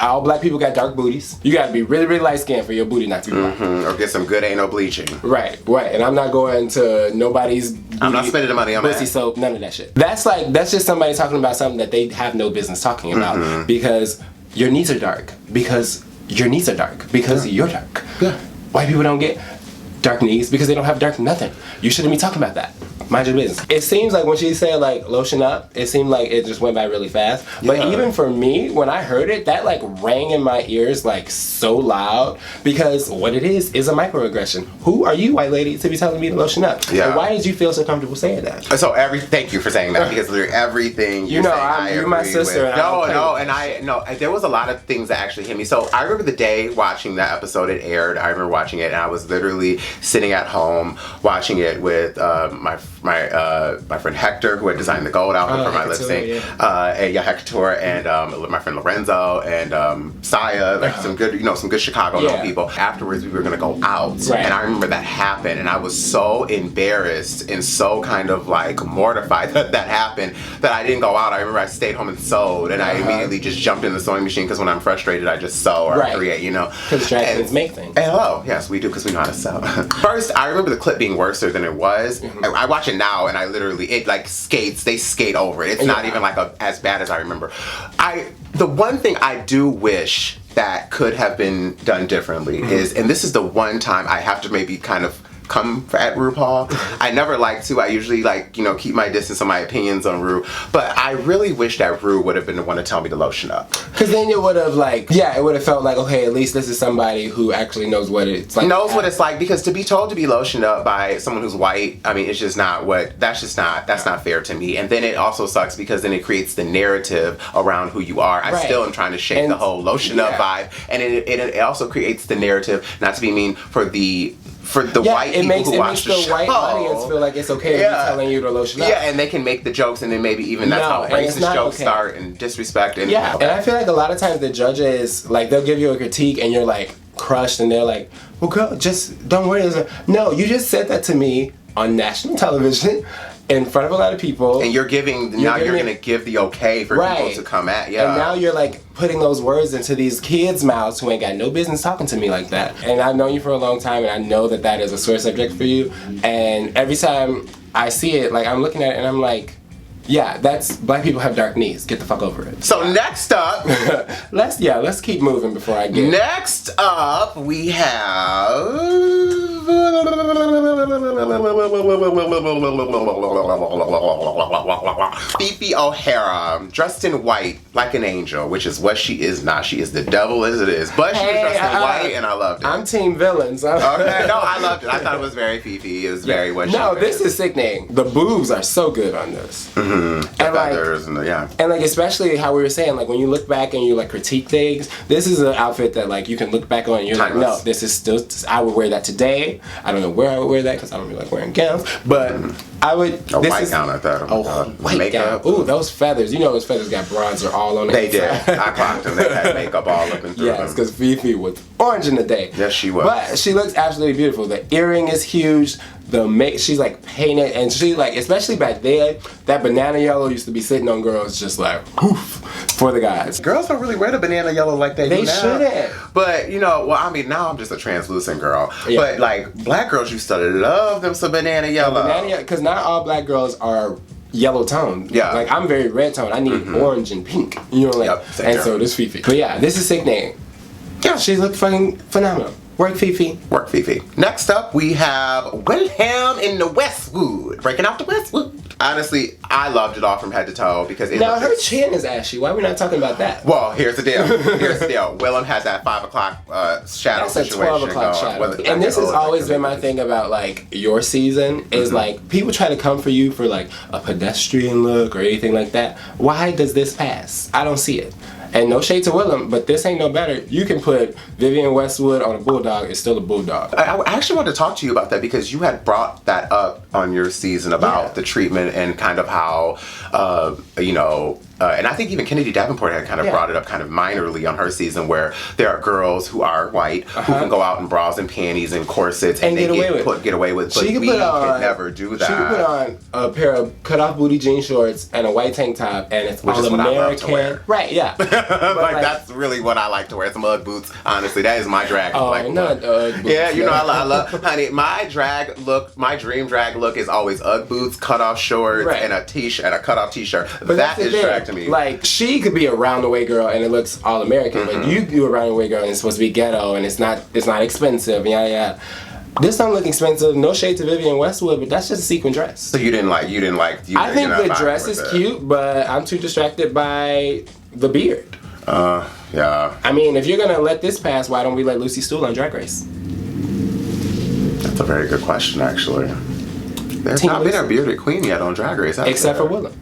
Speaker 2: all black people got dark booties. You gotta be really, really light skinned for your booty not to be black.
Speaker 1: Or get some good anal bleaching.
Speaker 2: Right. And I'm not going to nobody's
Speaker 1: I'm not spending the money on
Speaker 2: pussy soap, none of that shit. That's just somebody talking about something that they have no business talking about because your knees are dark because your knees are dark because you're dark.
Speaker 1: Yeah.
Speaker 2: White people don't get dark knees because they don't have dark nothing. You shouldn't be talking about that. Mind your business. It seems like when she said lotion up, it seemed like it just went by really fast. But even for me, when I heard it, that rang in my ears so loud because what it is a microaggression. Who are you, white lady, to be telling me to lotion up?
Speaker 1: Yeah.
Speaker 2: And why did you feel so comfortable saying that?
Speaker 1: So thank you for saying that because literally everything you're saying, you're my sister. And there was a lot of things that actually hit me. So I remember the day watching that episode. It aired. I remember watching it, and I was literally sitting at home watching it with my friend Hector, who had designed the gold outfit for my lip sync. Hector and my friend Lorenzo and Saya, some good Chicago known people. Afterwards, we were gonna go out, and I remember that happened, and I was so embarrassed and so kind of mortified that happened that I didn't go out. I remember I stayed home and sewed, and I immediately just jumped in the sewing machine because when I'm frustrated, I just sew or create,
Speaker 2: Because drag queens make things.
Speaker 1: And hello, yes, we do because we know how to sew. First, I remember the clip being worse than it was. I watch it now, and I literally they skate over it. It's not even as bad as I remember. The one thing I do wish that could have been done differently is, and this is the one time I have to maybe kind of come at RuPaul. I never like to. I usually keep my distance on my opinions on Ru. But I really wish that Ru would have been the one to tell me to lotion up.
Speaker 2: Because then it would have it would have felt okay, at least this is somebody who actually knows what it's like.
Speaker 1: Knows what it's like, because to be told to be lotioned up by someone who's white, I mean, it's just not that's not fair to me. And then it also sucks because then it creates the narrative around who you are. I still am trying to shake the whole lotion up vibe. And it also creates the narrative, not to be mean, for the white people who watch the show.
Speaker 2: White audience feel like it's okay to be telling you to lotion up.
Speaker 1: Yeah, and they can make the jokes, and then maybe even that's how racist jokes start and disrespect. And,
Speaker 2: and I feel like a lot of times the judges, like, they'll give you a critique and you're like crushed, and they're like, well, girl, just don't worry. No, you just said that to me on national television in front of a lot of people.
Speaker 1: And you're going to give the okay for people to come at you.
Speaker 2: And now you're like putting those words into these kids' mouths who ain't got no business talking to me like that. And I've known you for a long time, and I know that that is a sore subject for you. And every time I see it, like, I'm looking at it and I'm like, yeah, that's black people have dark knees. Get the fuck over it.
Speaker 1: So next up,
Speaker 2: let's keep moving before I get.
Speaker 1: Next up, we have Phi Phi O'Hara, dressed in white like an angel, which is what she is not. She is the devil as it is, but she was dressed in white, and I loved it.
Speaker 2: I'm team villains.
Speaker 1: Okay, no, I loved it. I thought it was very Phi Phi. It was very what she
Speaker 2: No, this is sickening. The boobs are so good on this.
Speaker 1: The feathers and
Speaker 2: and like, especially how we were saying, like, when you look back and you like critique things, this is an outfit that like you can look back on and you're
Speaker 1: Timeless.
Speaker 2: like, no, this is still, I would wear that today. I don't know where I would wear that because I don't really like wearing gowns, but I would.
Speaker 1: A white gown at that.
Speaker 2: White gown. Ooh, those feathers. You know those feathers got bronzer all on it.
Speaker 1: They did. I clocked them. They had makeup all up and through them.
Speaker 2: Yes, because Phi Phi was orange in the day.
Speaker 1: Yes, she was.
Speaker 2: But she looks absolutely beautiful. The earring is huge. She's like painted, and she like, especially back then, that banana yellow used to be sitting on girls just like, whoof, for the guys.
Speaker 1: Girls don't really wear the banana yellow like they do now.
Speaker 2: They shouldn't.
Speaker 1: But, you know, well, I mean, now I'm just a translucent girl. Yeah. But, like, black girls used to love them some banana yellow.
Speaker 2: Because not all black girls are yellow toned.
Speaker 1: Yeah.
Speaker 2: Like, I'm very red toned. I need orange and pink. You know, like, and so this Phi Phi. But yeah, this is sick name. Yeah. She looked fucking phenomenal. Work Phi Phi.
Speaker 1: Work Phi Phi. Next up, we have Wilhelm in the Westwood. Breaking out the Westwood. Honestly, I loved it all from head to toe because it
Speaker 2: now her chin is ashy. Why are we not talking about that?
Speaker 1: Well, here's the deal. Willem has that 5 o'clock shadow
Speaker 2: That's
Speaker 1: situation.
Speaker 2: That's a 12 o'clock shadow. And this has always been my thing about like your season is like people try to come for you for like a pedestrian look or anything like that. Why does this pass? I don't see it. And no shade to Willem, but this ain't no better. You can put Vivienne Westwood on a bulldog, it's still a bulldog.
Speaker 1: I actually wanted to talk to you about that because you had brought that up on your season about the treatment and kind of how, you know, and I think even Kennedy Davenport had kind of brought it up kind of minorly on her season where there are girls who are white who can go out in bras and panties and corsets and they get away with but we could never do that.
Speaker 2: She could put on a pair of cut-off booty jean shorts and a white tank top and it's all American. Right, yeah.
Speaker 1: like that's really what I like to wear. Some Ugg boots. Honestly, that is my drag.
Speaker 2: Oh, not Ugg boots.
Speaker 1: Yeah, you know I love, honey. My drag look, my dream drag look is always Ugg boots, cut-off shorts, and a t-shirt, and a cut-off t-shirt. But that is drag to me.
Speaker 2: Like she could be a round the way girl and it looks all American, but you do a round the way girl and it's supposed to be ghetto and it's not expensive. Yeah. This don't look expensive. No shade to Vivienne Westwood, but that's just a sequin dress.
Speaker 1: So you didn't like.
Speaker 2: I think the dress is cute, but I'm too distracted by the beard.
Speaker 1: Yeah.
Speaker 2: I mean, if you're gonna let this pass, why don't we let Lucy Stool on Drag Race?
Speaker 1: That's a very good question, actually. There's not been a bearded queen yet on Drag Race,
Speaker 2: except for Willem.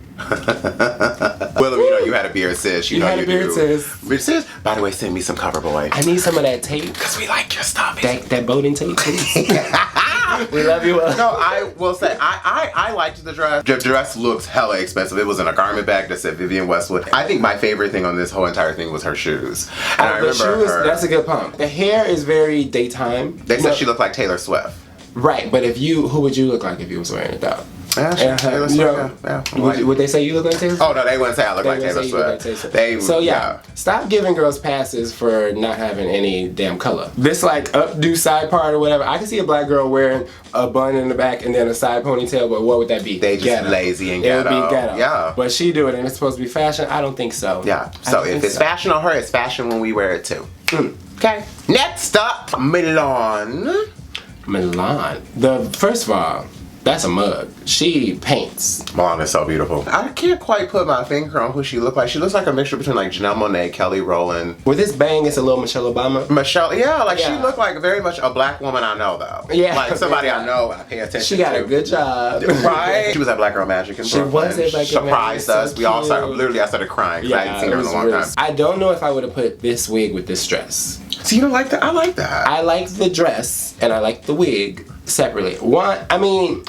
Speaker 1: Willem, you know you had a beard, sis. You know
Speaker 2: had a beard, sis.
Speaker 1: Sis, by the way, send me some cover boy.
Speaker 2: I need some of that tape.
Speaker 1: Because we like your stuff.
Speaker 2: That boating tape, please. We love you.
Speaker 1: No, I will say, I liked the dress. The dress looks hella expensive. It was in a garment bag that said Vivienne Westwood. I think my favorite thing on this whole entire thing was her shoes. And I remember
Speaker 2: that's a good pump. The hair is very daytime.
Speaker 1: They said she looked like Taylor Swift.
Speaker 2: Right, but who would you look like if you was wearing it though?
Speaker 1: Yeah, Taylor Swift.
Speaker 2: Would they say you look like Taylor Swift?
Speaker 1: Oh no, they wouldn't say I look like Taylor Swift.
Speaker 2: Stop giving girls passes for not having any damn color. This like updo side part or whatever. I can see a black girl wearing a bun in the back and then a side ponytail, but what would that be?
Speaker 1: They just ghetto. Lazy and ghetto.
Speaker 2: It would be ghetto.
Speaker 1: Yeah.
Speaker 2: But she do it and it's supposed to be fashion. I don't think so.
Speaker 1: Yeah. So if it's fashion on her, it's fashion when we wear it too. Okay. Next up, Milan.
Speaker 2: First of all, That's a mug. She paints.
Speaker 1: Milan is so beautiful. I can't quite put my finger on who she looks like. She looks like a mixture between like Janelle Monáe, Kelly Rowland.
Speaker 2: With this bang, it's a little Michelle Obama.
Speaker 1: Michelle, yeah, she looked like very much a black woman I know though.
Speaker 2: Yeah.
Speaker 1: Like somebody I know I pay attention to.
Speaker 2: She got a good job.
Speaker 1: Right? She was at Black Girl Magic in Brooklyn.
Speaker 2: She was at Black Girl Magic.
Speaker 1: Surprised us.
Speaker 2: So
Speaker 1: we all
Speaker 2: cute.
Speaker 1: started, literally I started crying because I hadn't seen her in a long time.
Speaker 2: I don't know if I would have put this wig with this dress.
Speaker 1: So you don't like that? I like that.
Speaker 2: I like the dress and I like the wig separately.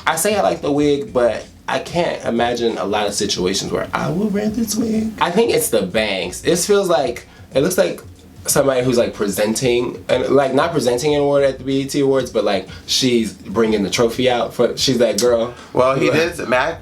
Speaker 2: I say I like the wig, but I can't imagine a lot of situations where I will wear this wig. I think it's the bangs. It looks like somebody who's like presenting, and like not presenting an award at the BET Awards, but like she's bringing the trophy out she's that girl.
Speaker 1: Well,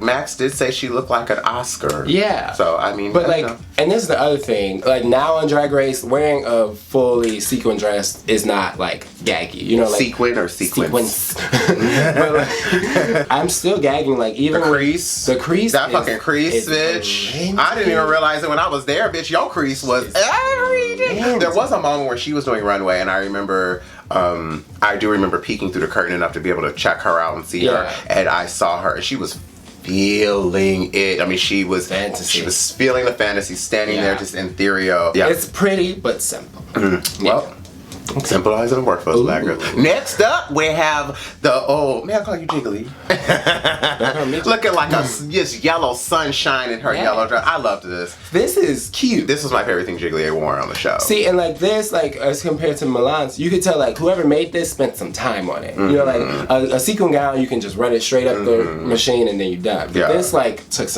Speaker 1: Max did say she looked like an Oscar.
Speaker 2: Yeah.
Speaker 1: So I mean,
Speaker 2: but like, and this is the other thing. Like now on Drag Race, wearing a fully sequin dress is not like gaggy. You know, like
Speaker 1: sequin or sequence.
Speaker 2: But like, I'm still gagging. Like even
Speaker 1: the crease. That fucking crease, bitch. I didn't even realize it when I was there, bitch. Your crease was everything. There was a moment where she was doing Runway, and I remember. I do remember peeking through the curtain enough to be able to check her out and see her, and I saw her, and she was feeling it. I mean, she was feeling the fantasy, standing there just ethereal. Yeah,
Speaker 2: it's pretty but simple.
Speaker 1: Well. Simple as it'll work for us black girls. Next up, we have may I call you Jiggly? Looking like a just yellow sunshine in her yellow dress. I loved this.
Speaker 2: This is cute.
Speaker 1: This was my favorite thing Jiggly ever wore on the show.
Speaker 2: See, and like this, like as compared to Milan's, you could tell like whoever made this spent some time on it. You know, like a sequin gown, you can just run it straight up the machine and then you're done. But this like took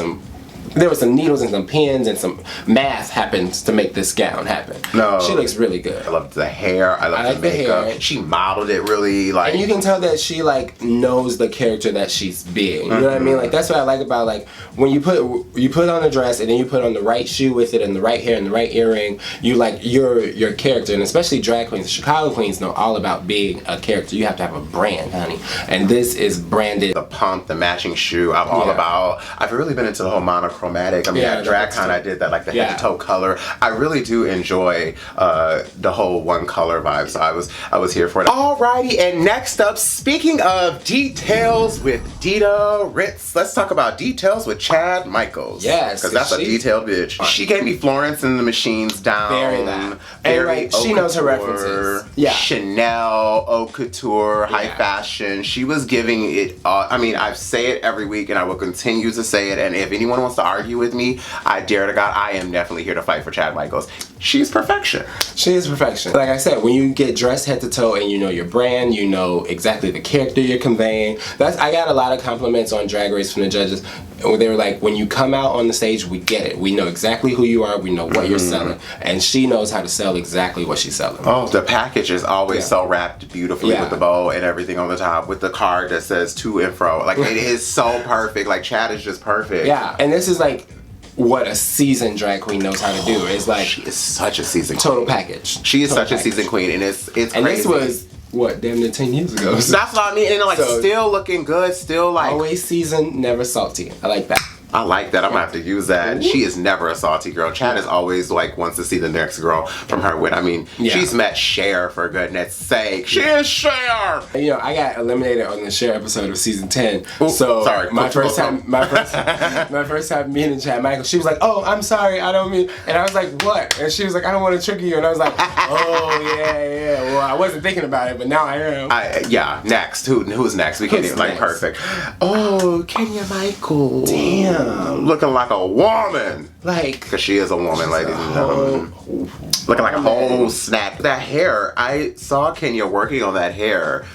Speaker 2: there was some needles and some pins and some math happens to make this gown happen. No. She looks really good.
Speaker 1: I loved the hair. I loved the makeup. Hair. She modeled it really like.
Speaker 2: And you can tell that she like knows the character that she's being. You know what I mean? Like that's what I like about like when you put on a dress and then you put on the right shoe with it and the right hair and the right earring, you like your character. And especially drag queens, the Chicago queens know all about being a character. You have to have a brand, honey. And this is branded.
Speaker 1: The pump, the matching shoe, I'm all about. I've really been into the whole monochromatic. I mean, at DragCon I did that, like the head to toe color. I really do enjoy the whole one color vibe, so I was here for it. Alrighty, and next up, speaking of Detailz with Dida Ritz, let's talk about Detailz with Chad Michaels.
Speaker 2: Yes,
Speaker 1: because that's a detailed bitch. She gave me Florence and the Machines down.
Speaker 2: Very and like, she knows her references. Yeah.
Speaker 1: Chanel, haute couture, high fashion. She was giving it. I mean, I say it every week, and I will continue to say it. And if anyone wants to argue with me, I dare to God, I am definitely here to fight for Chad Michaels. She's perfection.
Speaker 2: She is perfection. Like I said, when you get dressed head to toe and you know your brand, you know exactly the character you're conveying. I got a lot of compliments on Drag Race from the judges. They were like, when you come out on the stage, we get it. We know exactly who you are. We know what you're selling. And she knows how to sell exactly what she's selling. Oh, the package is always so wrapped beautifully with the bow and everything on the top with the card that says to and fro. Like, it is so perfect. Like, Chad is just perfect. Yeah, and this is like what a seasoned drag queen knows how to do. It's like, she is such a seasoned queen. Total package. She is such a seasoned queen, and it's crazy. And this was, what, damn near 10 years ago. So. That's what I mean, and like, still looking good, still like. Always seasoned, never salty. I like that. I like that. I'm gonna have to use that. She is never a salty girl. Chad is always like wants to see the next girl from her win. I mean, she's met Cher for goodness sake. She is Cher. You know, I got eliminated on the Cher episode of season 10. Ooh, so sorry, my first time meeting Chad Michaels, she was like, "Oh, I'm sorry, I don't mean," and I was like, "What?" And she was like, "I don't want to trigger you," and I was like, "Oh yeah. Well, I wasn't thinking about it, but now I am." Yeah. Next, who's next? We can't even like perfect. Oh, Kenya Michaels. Damn. Looking like a woman. Like, because she is a woman, ladies and gentlemen. Looking like a whole snack. That hair, I saw Kenya working on that hair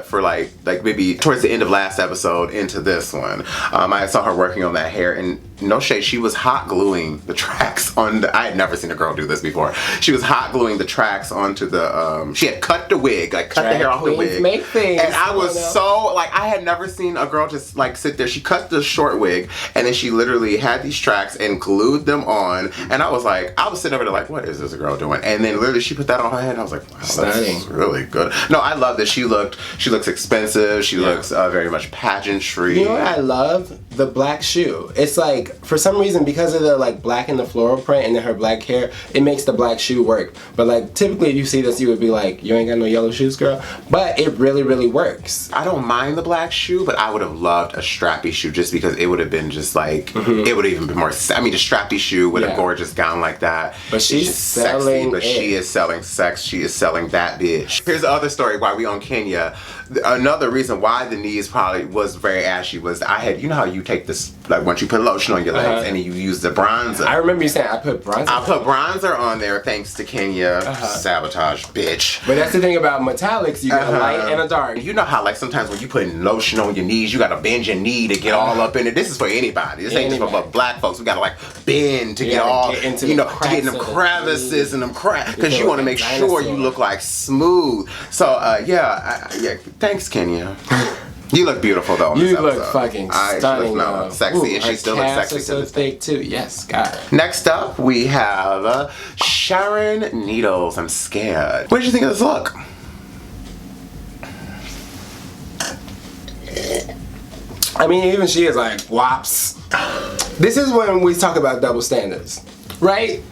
Speaker 2: for like maybe towards the end of last episode into this one. I saw her working on that hair, and no shade, she was hot gluing the tracks on the, I had never seen a girl do this before. She was hot gluing the tracks onto the, she had cut the wig, like cut the hair off the wig. Make things. And I was so, like, I had never seen a girl just like sit there. She cut the short wig, and then she literally had these tracks and glued
Speaker 1: glued them on, and I was sitting over there like, what is this girl doing? And then literally she put that on her head, and I was like, wow, that's really good. No, I love that she looks expensive. She looks very much pageantry.
Speaker 2: You know what I love? The black shoe. It's like, for some reason, because of the like black and the floral print and then her black hair, it makes the black shoe work. But like typically if you see this, you would be like, you ain't got no yellow shoes, girl. But it really, really works.
Speaker 1: I don't mind the black shoe, but I would have loved a strappy shoe just because it would have been just like, it would have even been more, I mean, the strappy shoe with a gorgeous gown like that.
Speaker 2: But she's selling
Speaker 1: but she is selling sex. She is selling that bitch. Here's the other story why we on Kenya. Another reason why the knees probably was very ashy was you know how you take this, like once you put lotion on your legs and you use the bronzer.
Speaker 2: I remember you saying I put bronzer.
Speaker 1: I put bronzer on there thanks to Kenya. Sabotage, bitch.
Speaker 2: But that's the thing about metallics, you get a light and a dark.
Speaker 1: You know how like sometimes when you put lotion on your knees, you gotta bend your knee to get all up in it. This is for anybody. This ain't just for black folks. We gotta like bend to get all, to get in them crevices and them cracks, because you want to make sure you look like smooth. So thanks Kenya. You look beautiful though.
Speaker 2: You look fucking stunning.
Speaker 1: She looks sexy, and she still looks sexy
Speaker 2: so thick too. Yes, God.
Speaker 1: Next up, we have Sharon Needles. I'm scared. What did you think of this look?
Speaker 2: I mean, even she is like, whops. This is when we talk about double standards, right?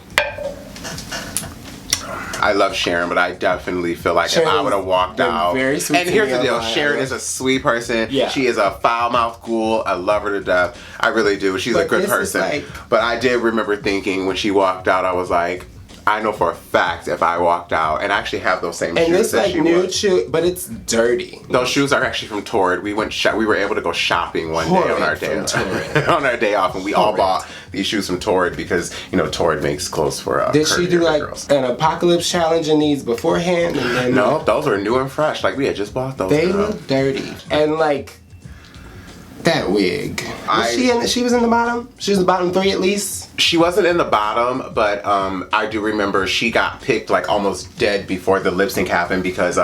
Speaker 1: I love Sharon, but I definitely feel like if I would have walked out.
Speaker 2: Very sweet.
Speaker 1: And here's the deal: Sharon is a sweet person.
Speaker 2: Yeah.
Speaker 1: She is a foul-mouthed ghoul. I love her to death. I really do. She's a good person. But I did remember thinking when she walked out, I was like, I know for a fact if I walked out, and I actually have those same shoes.
Speaker 2: And this like nude shoe, but it's dirty.
Speaker 1: Those shoes are actually from Torrid. We were able to go shopping one day on our day on our day off, and we all bought these shoes from Torrid because Torrid makes clothes for
Speaker 2: Did she do like girls. An apocalypse challenge in these beforehand? And then
Speaker 1: no, those were new and fresh. Like we had just bought those.
Speaker 2: They look dirty and like. That wig. She was in the bottom? She was the bottom 3 at least?
Speaker 1: She wasn't in the bottom, but I do remember she got picked like almost dead before the lip sync happened because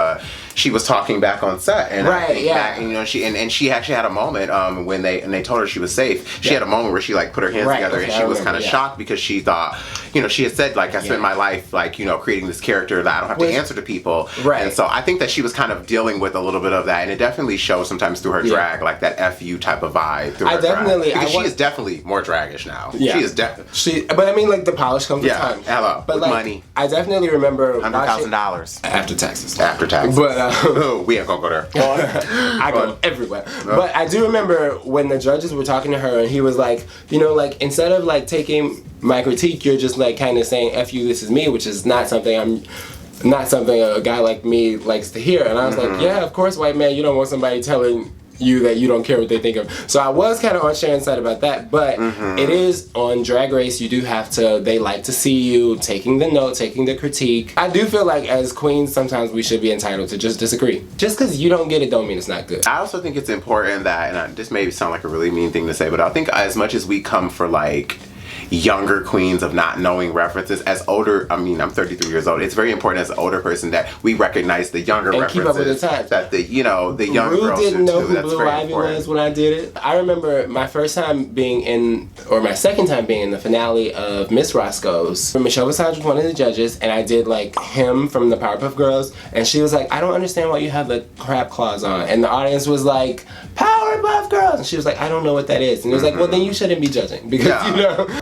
Speaker 1: she was talking back on set. And she actually had a moment when they told her she was safe. She had a moment where she like put her hands together and she was kind of shocked because she thought, she had said like I spent my life like creating this character that I don't have to answer to people.
Speaker 2: Right.
Speaker 1: And so I think that she was kind of dealing with a little bit of that, and it definitely shows sometimes through her drag, like that FU type of vibe through her drag. Because she is definitely more dragish now. Yeah. She is definitely.
Speaker 2: But I mean, like the polish comes with time.
Speaker 1: Hello.
Speaker 2: But
Speaker 1: with
Speaker 2: like,
Speaker 1: money.
Speaker 2: I definitely remember
Speaker 1: $100,000
Speaker 2: after taxes.
Speaker 1: After taxes.
Speaker 2: But
Speaker 1: we ain't gonna go there.
Speaker 2: I go everywhere. But I do remember when the judges were talking to her, and he was like, like instead of like taking my critique, you're just like kind of saying "F you, this is me," which is not something a guy like me likes to hear. And I was like, yeah, of course, white man, you don't want somebody telling you that you don't care what they think of. So I was kind of on Sharon's side about that, but it is on Drag Race, you do have to, they like to see you taking the note, taking the critique. I do feel like as queens, sometimes we should be entitled to just disagree. Just because you don't get it don't mean it's not good.
Speaker 1: I also think it's important that, and this may sound like a really mean thing to say, but I think as much as we come for like younger queens of not knowing references, as older, I mean, I'm 33 years old, it's very important as an older person that we recognize the younger
Speaker 2: and
Speaker 1: references.
Speaker 2: Keep up with the times.
Speaker 1: That the young
Speaker 2: Ru
Speaker 1: girls
Speaker 2: didn't know
Speaker 1: too.
Speaker 2: who
Speaker 1: That's
Speaker 2: Blue Ivy was when I did it. I remember my first time being in, or my second time being in the finale of Miss Roscoe's. Michelle Visage was one of the judges, and I did like him from the Powerpuff Girls, and she was like, I don't understand why you have the crab claws on. And the audience was like, Powerpuff Girls! And she was like, I don't know what that is. And it was like, well, then you shouldn't be judging, because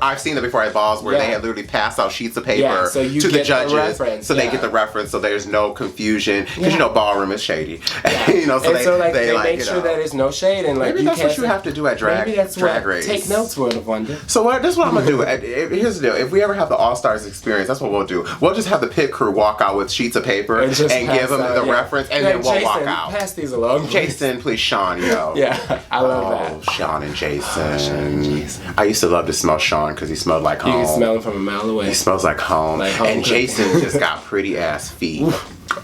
Speaker 1: I've seen it before at balls where they had literally passed out sheets of paper
Speaker 2: so
Speaker 1: to the judges, they get the reference, so there's no confusion, because ballroom is shady. They
Speaker 2: make sure that there's no shade, and like
Speaker 1: maybe that's what you have to do at Drag Race.
Speaker 2: Take notes, World of Wonder.
Speaker 1: So this is what I'm gonna do. Here's the deal: if we ever have the All Stars experience, that's what we'll do. We'll just have the pit crew walk out with sheets of paper and give them the reference, and then we'll walk out.
Speaker 2: Pass these along,
Speaker 1: Jason, please, Sean.
Speaker 2: Yeah, I love that.
Speaker 1: Sean and Jason. I used to love to smell Sean because he smelled like home.
Speaker 2: You can smell him from a mile away.
Speaker 1: He smells like home. And Jason just got pretty ass feet.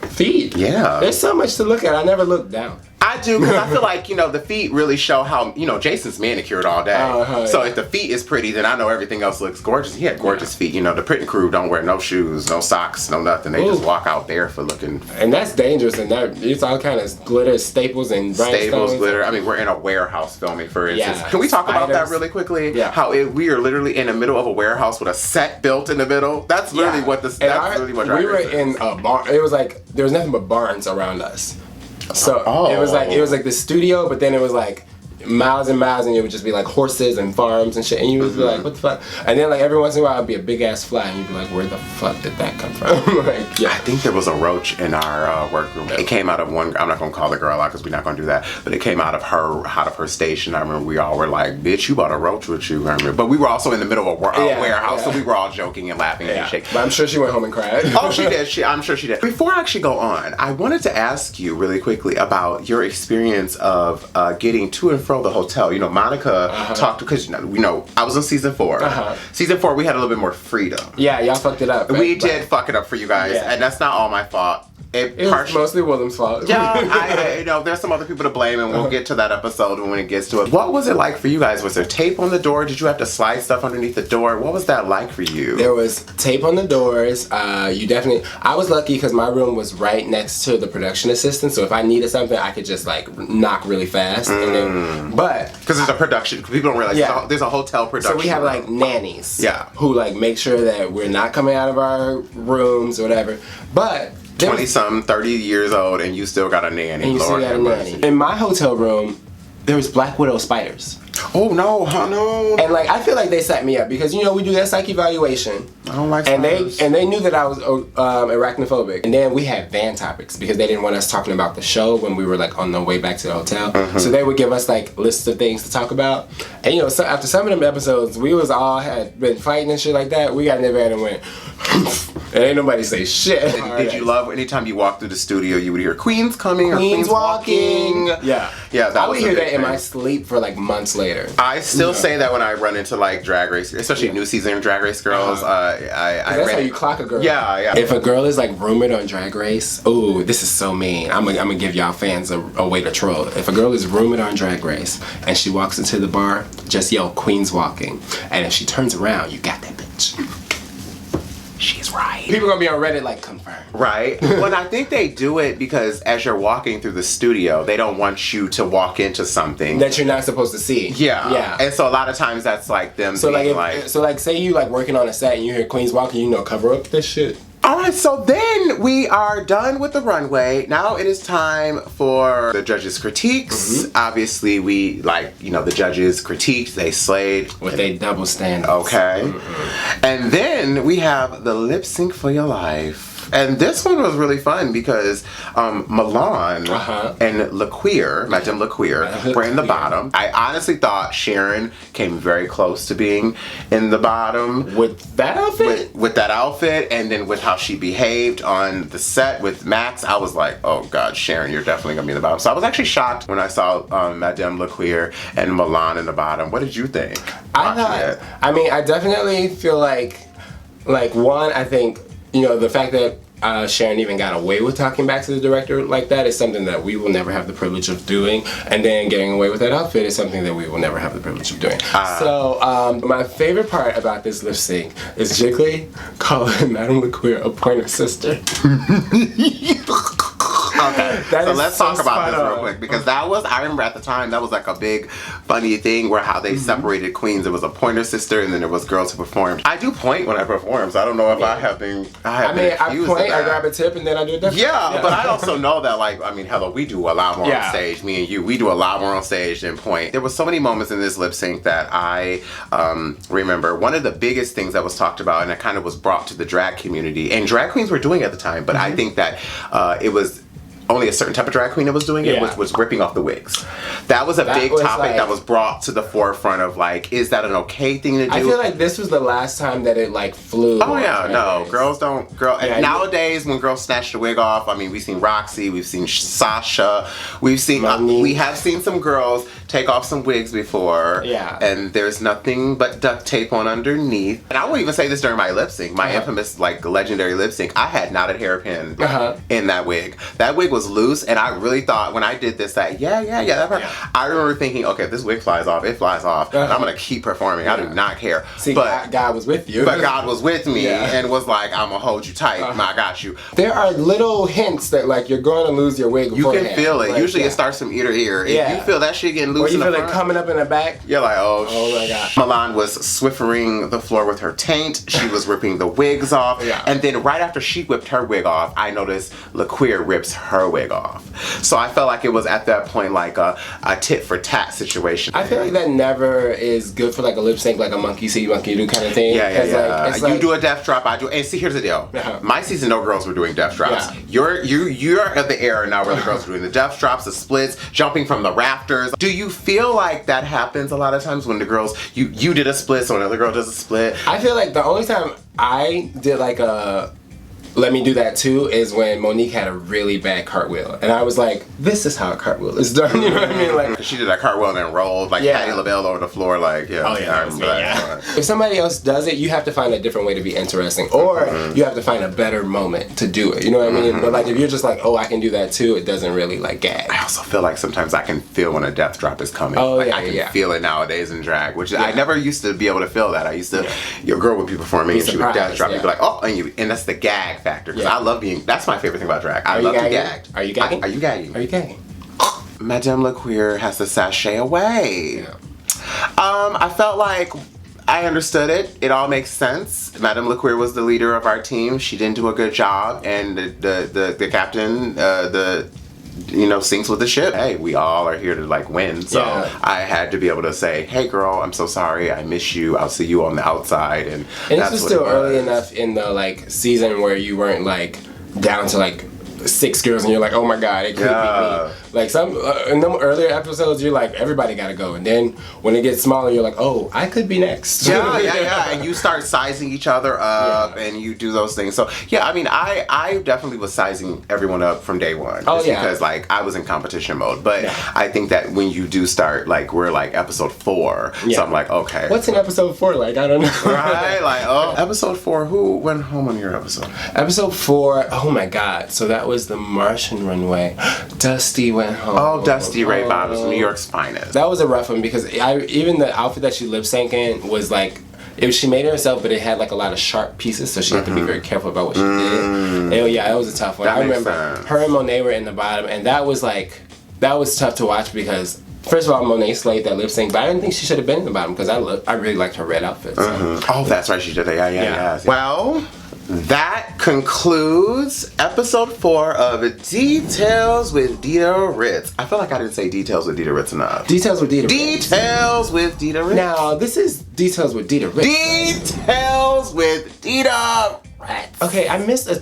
Speaker 2: Feet?
Speaker 1: Yeah.
Speaker 2: There's so much to look at. I never looked down.
Speaker 1: I do, because I feel like, you know, the feet really show how, you know, Jason's manicured all day. So if the feet is pretty, then I know everything else looks gorgeous. He had gorgeous feet. You know, the Printing crew don't wear no shoes, no socks, no nothing. They just walk out barefoot looking.
Speaker 2: And that's dangerous. And that it's all kind of glitter, staples, and
Speaker 1: staples, glitter. I mean, we're in a warehouse filming, for instance. Can we talk about that really quickly?
Speaker 2: Yeah.
Speaker 1: How we are literally in the middle of a warehouse with a set built in the middle. That's literally what this. That's really what
Speaker 2: we were in a barn. It was like there was nothing but barns around us. So it was like the studio, but then it was like miles and miles, and it would just be like horses and farms and shit, and you would be like, what the fuck? And then like every once in a while it'd be a big ass fly, and you'd be like, where the fuck did that come from? Like,
Speaker 1: I think there was a roach in our workroom. It came out of one. I'm not gonna call the girl out because we're not gonna do that. But it came out of her station. I remember we all were like, bitch, you brought a roach with you. I remember. But we were also in the middle of a warehouse, so we were all joking and laughing and shaking.
Speaker 2: But I'm sure she went home and cried.
Speaker 1: Oh, she did. I'm sure she did. Before I actually go on, I wanted to ask you really quickly about your experience of getting to and from the hotel. You know, Monica talked, because you know I was on season 4. Season 4, we had a little bit more freedom.
Speaker 2: Yeah, y'all fucked it up.
Speaker 1: We did fuck it up for you guys, and that's not all my fault.
Speaker 2: It was mostly Willem's fault.
Speaker 1: Yeah, you know, there's some other people to blame, and we'll get to that episode when it gets to it. What was it like for you guys? Was there tape on the door? Did you have to slide stuff underneath the door? What was that like for you?
Speaker 2: There was tape on the doors. I was lucky because my room was right next to the production assistant, so if I needed something, I could just like knock really fast. And then, but
Speaker 1: because there's a production, people don't realize there's a hotel production.
Speaker 2: So we have like nannies, who like make sure that we're not coming out of our rooms or whatever. But
Speaker 1: 20-something, 30 years old, and you still got a nanny.
Speaker 2: And you still got a nanny. In my hotel room, there was Black Widow spiders.
Speaker 1: Oh no, no.
Speaker 2: And like I feel like they set me up because you know we do that psych evaluation.
Speaker 1: I don't like
Speaker 2: spiders. And they knew that I was arachnophobic. And then we had van topics because they didn't want us talking about the show when we were like on the way back to the hotel. So they would give us like lists of things to talk about. And you know, so after some of them episodes, we was all had been fighting and shit like that. We got in the van and went. And ain't nobody say shit.
Speaker 1: Did you love anytime you walked through the studio, you would hear Queens coming or
Speaker 2: Queens walking?
Speaker 1: Yeah,
Speaker 2: I would hear that in my sleep for like months later.
Speaker 1: I still say that when I run into like Drag Race, especially new season Drag Race girls.
Speaker 2: That's how you clock a girl.
Speaker 1: Yeah.
Speaker 2: If a girl is like rumored on Drag Race, oh, this is so mean. I'm gonna give y'all fans a way to troll. If a girl is rumored on Drag Race and she walks into the bar, just yell Queens walking. And if she turns around, you got that bitch. She's right. People gonna be on Reddit like confirmed.
Speaker 1: Right. Well, I think they do it because as you're walking through the studio, they don't want you to walk into something
Speaker 2: that you're not supposed to see.
Speaker 1: Yeah. And so a lot of times that's like them being
Speaker 2: so say you like working on a set and you hear Queens walking, you know, cover up this shit.
Speaker 1: All right, so then we are done with the runway. Now it is time for the judges' critiques. Obviously, we the judges critiqued, they slayed.
Speaker 2: With a double standard.
Speaker 1: Okay. And then we have the lip sync for your life. And this one was really fun because Milan and LaQueer, Madame LaQueer, were in the bottom. I honestly thought Sharon came very close to being in the bottom.
Speaker 2: With that outfit?
Speaker 1: With that outfit, and then with how she behaved on the set with Max, I was like, oh God, Sharon, you're definitely going to be in the bottom. So I was actually shocked when I saw Madame LaQueer and Milan in the bottom. What did you think?
Speaker 2: I definitely feel like one, I think, you know, the fact that Sharon even got away with talking back to the director like that is something that we will never have the privilege of doing. And then getting away with that outfit is something that we will never have the privilege of doing. So my favorite part about this lip sync is Jiggly calling Madame LaQueer a pointer sister.
Speaker 1: Okay, so let's talk about this real quick because I remember at the time that was like a big funny thing where how they separated queens. It was a pointer sister and then there was girls who performed. I do point when I perform, so I don't know if I have been I
Speaker 2: point, I grab a tip and then I do it different.
Speaker 1: Yeah, but I also know that hello, we do a lot more on stage, me and you, we do a lot more on stage than point. There was so many moments in this lip sync that I remember. One of the biggest things that was talked about and it kind of was brought to the drag community and drag queens were doing it at the time, but I think that it was only a certain type of drag queen that was doing it, which was ripping off the wigs. That was a big topic that was brought to the forefront of is that an okay thing to do?
Speaker 2: I feel like this was the last time that it flew.
Speaker 1: Oh yeah, no, girls don't. And nowadays when girls snatch the wig off, I mean, we've seen Roxy, we've seen Sasha, we have seen some girls take off some wigs before.
Speaker 2: Yeah.
Speaker 1: And there's nothing but duct tape on underneath. And I will even say this during my lip sync, my infamous, like, legendary lip sync. I had not a hairpin in that wig. That wig was loose, and I really thought when I did this that, I remember thinking, okay, if this wig flies off, it flies off. And I'm going to keep performing. I do not care.
Speaker 2: See,
Speaker 1: but
Speaker 2: God was with you.
Speaker 1: But God was with me and was like, I'm going to hold you tight. I got you.
Speaker 2: There are little hints that, like, you're going to lose your wig beforehand.
Speaker 1: You can feel it.
Speaker 2: Like,
Speaker 1: Usually it starts from ear to ear. If you feel that shit getting loose
Speaker 2: or you
Speaker 1: in the
Speaker 2: feel
Speaker 1: front,
Speaker 2: it coming up in the back.
Speaker 1: you're like, oh
Speaker 2: my God.
Speaker 1: Milan was swiffering the floor with her taint. She was ripping the wigs off. And then right after she whipped her wig off, I noticed LaQueer rips her wig off. So I felt like it was at that point like a tit for tat situation.
Speaker 2: I feel like that never is good for like a lip sync, like a monkey see, monkey do kind of thing.
Speaker 1: Like, you do a death drop, I do. And see, here's the deal. My season, no girls were doing death drops. You're at the era now where the girls are doing the death drops, the splits, jumping from the rafters. Do you feel like that happens a lot of times when the girls, you did a split, so another girl does a split?
Speaker 2: I feel like the only time I did like a let me do that too is when Monique had a really bad cartwheel, and I was like, this is how a cartwheel is done. You know what I mean? Like,
Speaker 1: she did that cartwheel and then rolled like Patti LaBelle over the floor. Like, I remember that.
Speaker 2: If somebody else does it, you have to find a different way to be interesting, or you have to find a better moment to do it. You know what I mean? But like, if you're just like, oh, I can do that too, it doesn't really like gag.
Speaker 1: I also feel like sometimes I can feel when a death drop is coming. I can feel it nowadays in drag, which I never used to be able to feel that. I used to, your girl would be performing and she would death drop. You'd be like, oh, and that's the gag factor. Because I love that's my favorite thing about drag. I love to gag.
Speaker 2: Are you gagging?
Speaker 1: Are you gagging?
Speaker 2: Are you gagging?
Speaker 1: Madame LaQueer has to sashay away. I felt like I understood it. It all makes sense. Madame LaQueer was the leader of our team. She didn't do a good job, and the captain, sinks with the ship. Hey, we all are here to like win. So I had to be able to say, hey girl, I'm so sorry. I miss you. I'll see you on the outside. And
Speaker 2: this was still early enough in the like season where you weren't like down to like 6 girls and you're like, oh my God, it could be me. Like some in them earlier episodes, you're like, everybody gotta go. And then when it gets smaller, you're like, oh, I could be next.
Speaker 1: And you start sizing each other up and you do those things. So I mean, I definitely was sizing everyone up from day one. Because like I was in competition mode. But I think that when you do start, like we're like episode 4. So I'm like, okay.
Speaker 2: What's in episode 4 like? I don't know.
Speaker 1: Right? Like, episode 4, who went home on your episode?
Speaker 2: Episode 4, oh my God. So that was the Martian runway. Dusty went home.
Speaker 1: Oh, Dusty Ray Bottoms, New York's finest.
Speaker 2: That was a rough one because even the outfit that she lip synced in was like, she made it herself, but it had like a lot of sharp pieces, so she had to be very careful about what she did. And it was a tough one. I remember her and Monet were in the bottom, and that was tough to watch because first of all, Monet slayed that lip sync, but I didn't think she should have been in the bottom because I really liked her red outfit. So.
Speaker 1: Oh, that's right, she did that. Yeah. Well, that concludes episode 4 of Detailz with Dida Ritz. I feel like I didn't say Detailz with Dida Ritz enough.
Speaker 2: Detailz with Dida Ritz.
Speaker 1: Detailz with Dida Ritz.
Speaker 2: Now, this is Detailz with Dida Ritz.
Speaker 1: Detailz with Dida Ritz.
Speaker 2: Okay, I missed a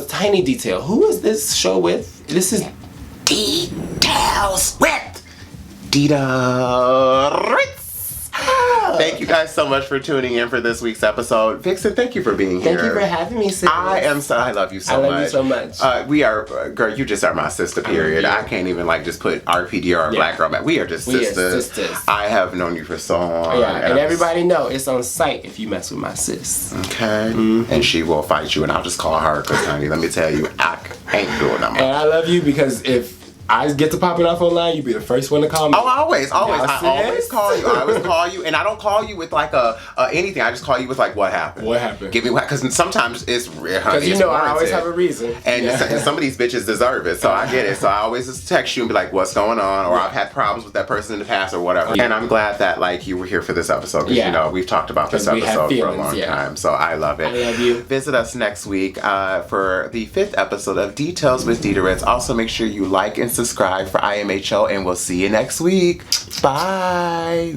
Speaker 2: tiny detail. Who is this show with? This is
Speaker 1: Detailz with Dida Ritz. Thank you guys so much for tuning in for this week's episode. Vixen, thank you for being here.
Speaker 2: Thank you for having me, sis.
Speaker 1: I love you so much.
Speaker 2: I love you so much.
Speaker 1: We are, girl, you just are my sister, period. I can't even like just put RPD or Black Girl back. We are just sisters. I have known you for so long.
Speaker 2: Yeah, and everybody know it's on site if you mess with my sis.
Speaker 1: Okay. And she will fight you, and I'll just call her, because honey, let me tell you, I ain't doing no more.
Speaker 2: And I love you because if I get to popping off online, you be the first one to call me.
Speaker 1: Oh, always. I always call you. I always call you, and I don't call you with like anything. I just call you with like, what happened?
Speaker 2: What happened?
Speaker 1: Give me what? Because sometimes it's
Speaker 2: because you know I always have a reason,
Speaker 1: and some of these bitches deserve it, so I get it. So I always just text you and be like, what's going on? Or I've had problems with that person in the past or whatever. And I'm glad that like you were here for this episode because you know we've talked about this episode for a long time, so I love it.
Speaker 2: I love you.
Speaker 1: Visit us next week for the 5th episode of Detailz with Dida Ritz. Also, make sure you like and subscribe for IMHO, and we'll see you next week. Bye.